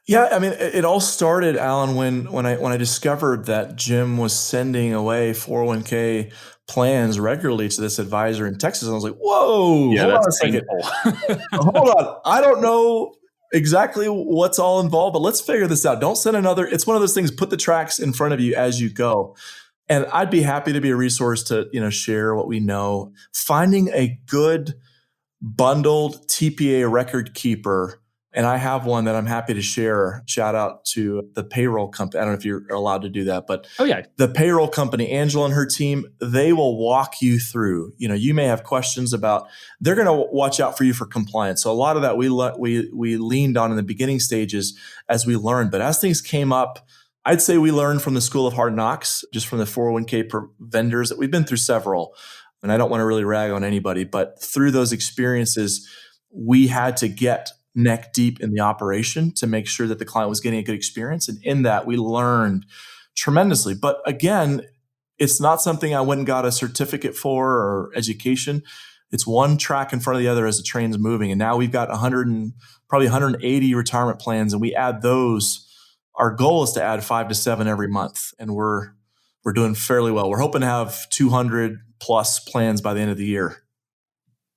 Yeah, it all started, Alan, when I discovered that Jim was sending away 401k plans regularly to this advisor in Texas. And I was like, whoa, yeah, hold on a that's second. painful. Hold on. I don't know exactly what's all involved, but let's figure this out. Don't send another. It's one of those things, put the tracks in front of you as you go. And I'd be happy to be a resource to, share what we know. Finding a good bundled TPA record keeper. And I have one that I'm happy to share. Shout out to the payroll company. I don't know if you're allowed to do that, but the payroll company, Angela and her team, they will walk you through. You may have questions about, they're going to watch out for you for compliance. So a lot of that we leaned on in the beginning stages as we learned. But as things came up, I'd say we learned from the School of Hard Knocks, just from the 401k vendors that we've been through several. And I don't want to really rag on anybody, but through those experiences, we had to get neck deep in the operation to make sure that the client was getting a good experience. And in that, we learned tremendously. But again, it's not something I went and got a certificate for or education. It's one track in front of the other as the train's moving. And now we've got probably 180 retirement plans, and we add those. Our goal is to add 5 to 7 every month. And we're doing fairly well. We're hoping to have 200 plus plans by the end of the year.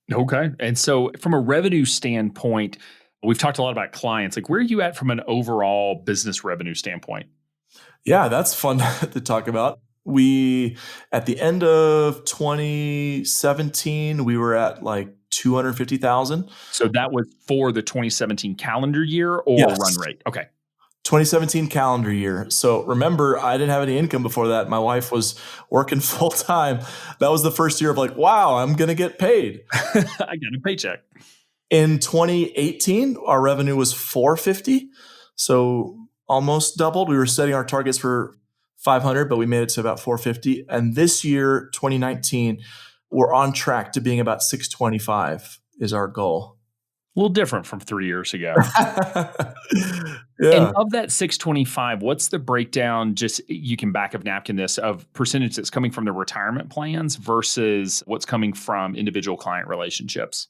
Okay. And so from a revenue standpoint, we've talked a lot about clients. Like, where are you at from an overall business revenue standpoint? Yeah, that's fun to talk about. We, at the end of 2017, we were at like 250,000. So that was for the 2017 calendar year or run rate? Okay. 2017 calendar year. So remember, I didn't have any income before that. My wife was working full time. That was the first year of like, wow, I'm going to get paid. I got a paycheck. In 2018, our revenue was 450. So almost doubled. We were setting our targets for 500, but we made it to about 450. And this year, 2019, we're on track to being about 625 is our goal. A little different from 3 years ago. And Yeah. of that 625, what's the breakdown, just you can back of napkin this, of percentage that's coming from the retirement plans versus what's coming from individual client relationships?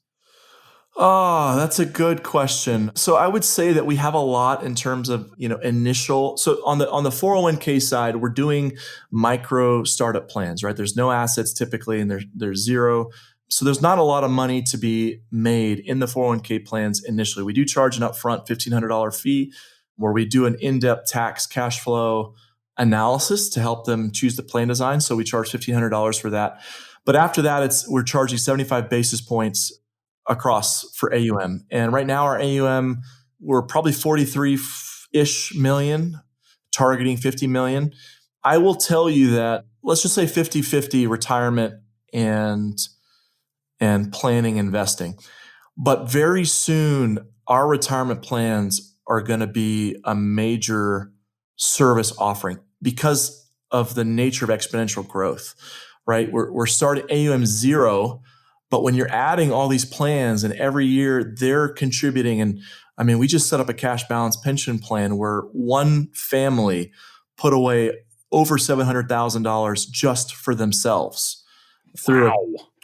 Oh, that's a good question. So I would say that we have a lot in terms of, initial. So on the 401k side, we're doing micro startup plans, right? There's no assets typically, and there's zero. So there's not a lot of money to be made in the 401k plans initially. We do charge an upfront $1,500 fee where we do an in-depth tax cash flow analysis to help them choose the plan design. So we charge $1,500 for that. But after that, we're charging 75 basis points across for AUM. And right now our AUM, we're probably 43-ish million, targeting 50 million. I will tell you that, let's just say 50-50 retirement and planning investing. But very soon, our retirement plans are going to be a major service offering because of the nature of exponential growth, right? We're starting AUM 0, but when you're adding all these plans and every year they're contributing, and I mean, we just set up a cash balance pension plan where one family put away over $700,000 just for themselves through a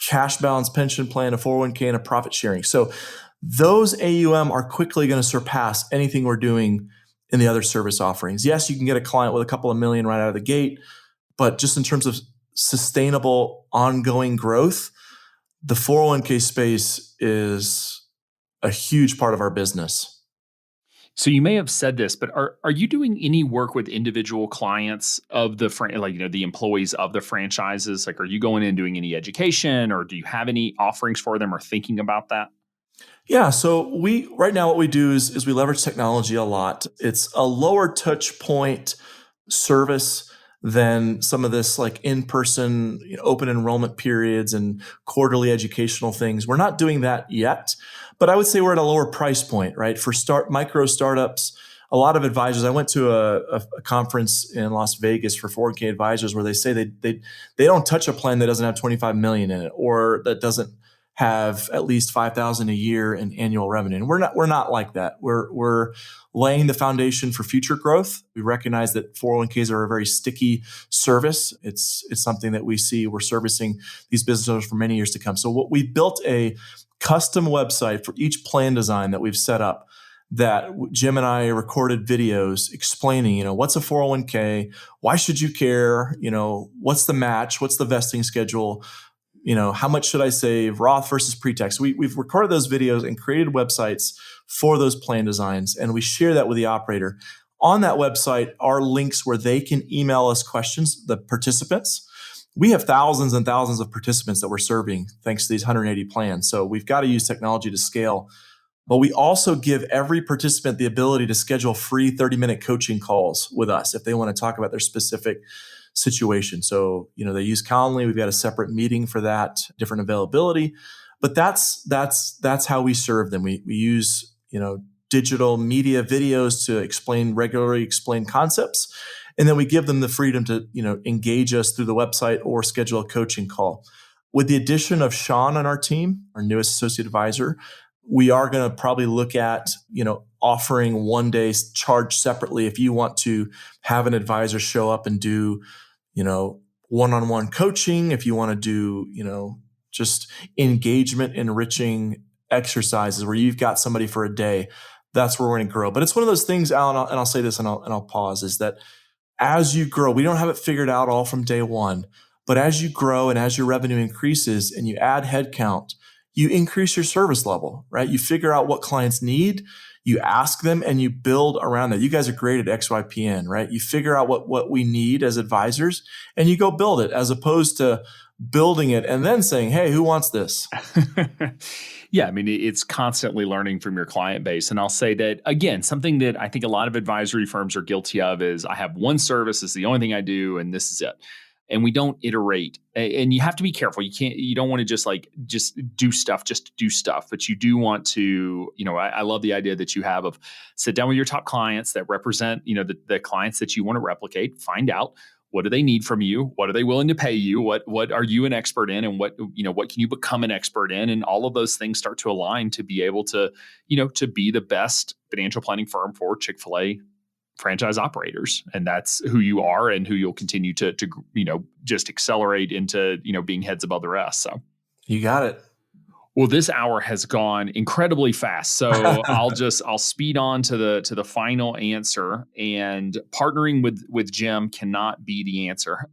cash balance pension plan, a 401k, and a profit sharing. So those AUM are quickly going to surpass anything we're doing in the other service offerings. Yes, you can get a client with a couple of million right out of the gate, but just in terms of sustainable ongoing growth, the 401k space is a huge part of our business. So you may have said this, but are you doing any work with individual clients of the the employees of the franchises? Like, are you going in and doing any education, or do you have any offerings for them, or thinking about that? Yeah. So right now what we do is we leverage technology a lot. It's a lower touch point service than some of this like in-person open enrollment periods and quarterly educational things. We're not doing that yet, but I would say we're at a lower price point, right? For micro startups, a lot of advisors, I went to a conference in Las Vegas for 4K advisors where they say they don't touch a plan that doesn't have 25 million in it, or that doesn't have at least 5,000 a year in annual revenue. And we're not like that. We're laying the foundation for future growth. We recognize that 401ks are a very sticky service. It's something that we see we're servicing these business owners for many years to come. So what we built a custom website for each plan design that we've set up, that Jim and I recorded videos explaining, what's a 401k? Why should you care? What's the match? What's the vesting schedule? How much should I save, Roth versus pre-tax? We've recorded those videos and created websites for those plan designs, and we share that with the operator. On that website are links where they can email us questions, the participants. We have thousands and thousands of participants that we're serving thanks to these 180 plans. So we've got to use technology to scale. But we also give every participant the ability to schedule free 30-minute coaching calls with us if they want to talk about their specific situation. So, they use Calendly. We've got a separate meeting for that, different availability. But that's how we serve them. We use, digital media videos to regularly explain concepts. And then we give them the freedom to, engage us through the website or schedule a coaching call. With the addition of Sean on our team, our newest associate advisor, we are going to probably look at, offering one day charge separately if you want to have an advisor show up and do, one-on-one coaching, if you want to do, just engagement enriching exercises where you've got somebody for a day. That's where we're going to grow. But it's one of those things, Alan, and I'll say this and I'll pause, is that as you grow, we don't have it figured out all from day one, but as you grow and as your revenue increases and you add headcount, you increase your service level, right? You figure out what clients need, you ask them, and you build around that. You guys are great at XYPN, right? You figure out what we need as advisors and you go build it, as opposed to building it and then saying, hey, who wants this? Yeah, I mean, it's constantly learning from your client base. And I'll say that, again, something that I think a lot of advisory firms are guilty of is I have one service, it's the only thing I do, and this is it. and we don't iterate. And you have to be careful. You don't want to just do stuff just to do stuff, but you do want to, I love the idea that you have of sit down with your top clients that represent, the clients that you want to replicate, find out what do they need from you? What are they willing to pay you? What are you an expert in? And what can you become an expert in? And all of those things start to align to be able to, to be the best financial planning firm for Chick-fil-A franchise operators. And that's who you are and who you'll continue to just accelerate into, being heads above the rest. So you got it. Well, this hour has gone incredibly fast. So I'll speed on to the final answer, and partnering with Jim cannot be the answer.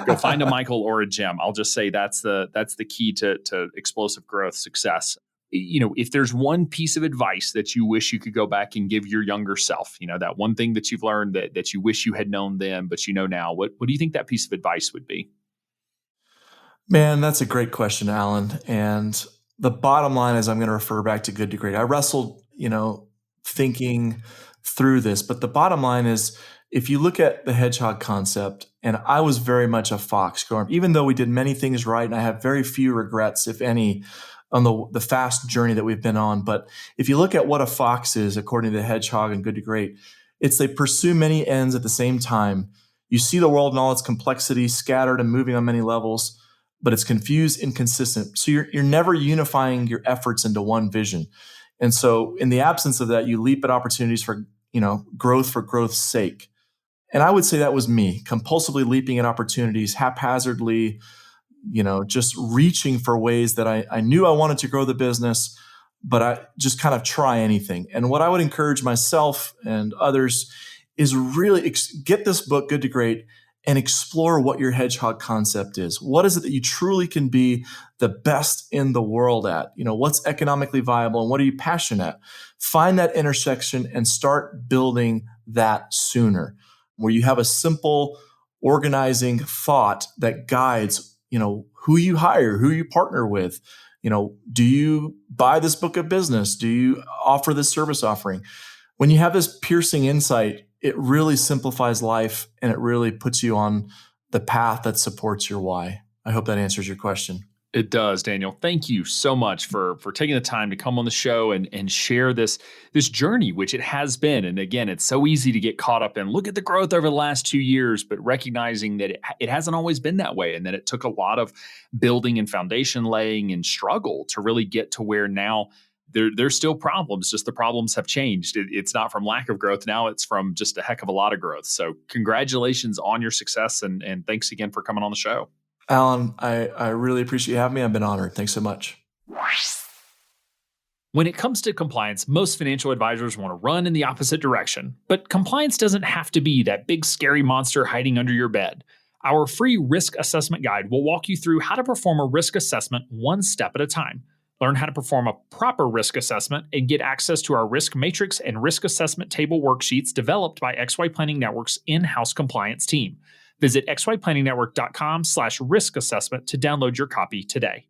Go find a Michael or a Jim. I'll just say that's the key to explosive growth success. If there's one piece of advice that you wish you could go back and give your younger self, that one thing that you've learned that you wish you had known then, but you know now, what do you think that piece of advice would be? Man, that's a great question, Alan. And the bottom line is I'm going to refer back to Good to Great. I wrestled, thinking through this, but the bottom line is if you look at the hedgehog concept, and I was very much a fox growing up, even though we did many things right, and I have very few regrets, if any, on the fast journey that we've been on. But if you look at what a fox is, according to the hedgehog and Good to Great, it's they pursue many ends at the same time. You see the world in all its complexity, scattered and moving on many levels, but it's confused, inconsistent. So you're never unifying your efforts into one vision. And so in the absence of that, you leap at opportunities for, growth for growth's sake. And I would say that was me, compulsively leaping at opportunities, haphazardly, just reaching for ways that I knew I wanted to grow the business, but I just kind of try anything. And what I would encourage myself and others is really get this book, Good to Great, and explore what your hedgehog concept is. What is it that you truly can be the best in the world at? What's economically viable and what are you passionate at? Find that intersection and start building that sooner, where you have a simple organizing thought that guides, who you hire, who you partner with. Do you buy this book of business? Do you offer this service offering? When you have this piercing insight, it really simplifies life and it really puts you on the path that supports your why. I hope that answers your question. It does, Daniel. Thank you so much for taking the time to come on the show and share this journey, which it has been. And again, it's so easy to get caught up in look at the growth over the last 2 years, but recognizing that it hasn't always been that way. And that it took a lot of building and foundation laying and struggle to really get to where now there's still problems, just the problems have changed. It's not from lack of growth now, it's from just a heck of a lot of growth. So congratulations on your success and thanks again for coming on the show. Alan, I really appreciate you having me. I've been honored. Thanks so much. When it comes to compliance, most financial advisors want to run in the opposite direction. But compliance doesn't have to be that big scary monster hiding under your bed. Our free risk assessment guide will walk you through how to perform a risk assessment one step at a time. Learn how to perform a proper risk assessment and get access to our risk matrix and risk assessment table worksheets developed by XY Planning Network's in-house compliance team. Visit xyplanningnetwork.com/risk assessment to download your copy today.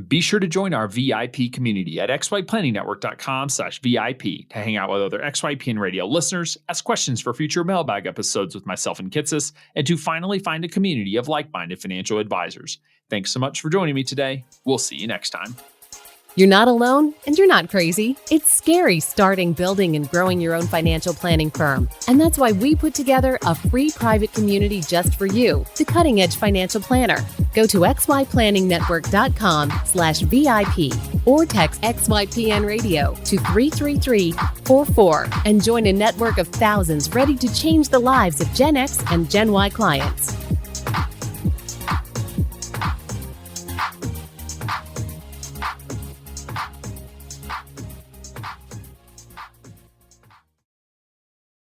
Be sure to join our VIP community at xyplanningnetwork.com/VIP to hang out with other XYPN radio listeners, ask questions for future mailbag episodes with myself and Kitsis, and to finally find a community of like-minded financial advisors. Thanks so much for joining me today. We'll see you next time. You're not alone and you're not crazy. It's scary starting, building, and growing your own financial planning firm. And that's why we put together a free private community just for you, the Cutting Edge Financial Planner. Go to xyplanningnetwork.com/VIP or text XYPN Radio to 33344 and join a network of thousands ready to change the lives of Gen X and Gen Y clients.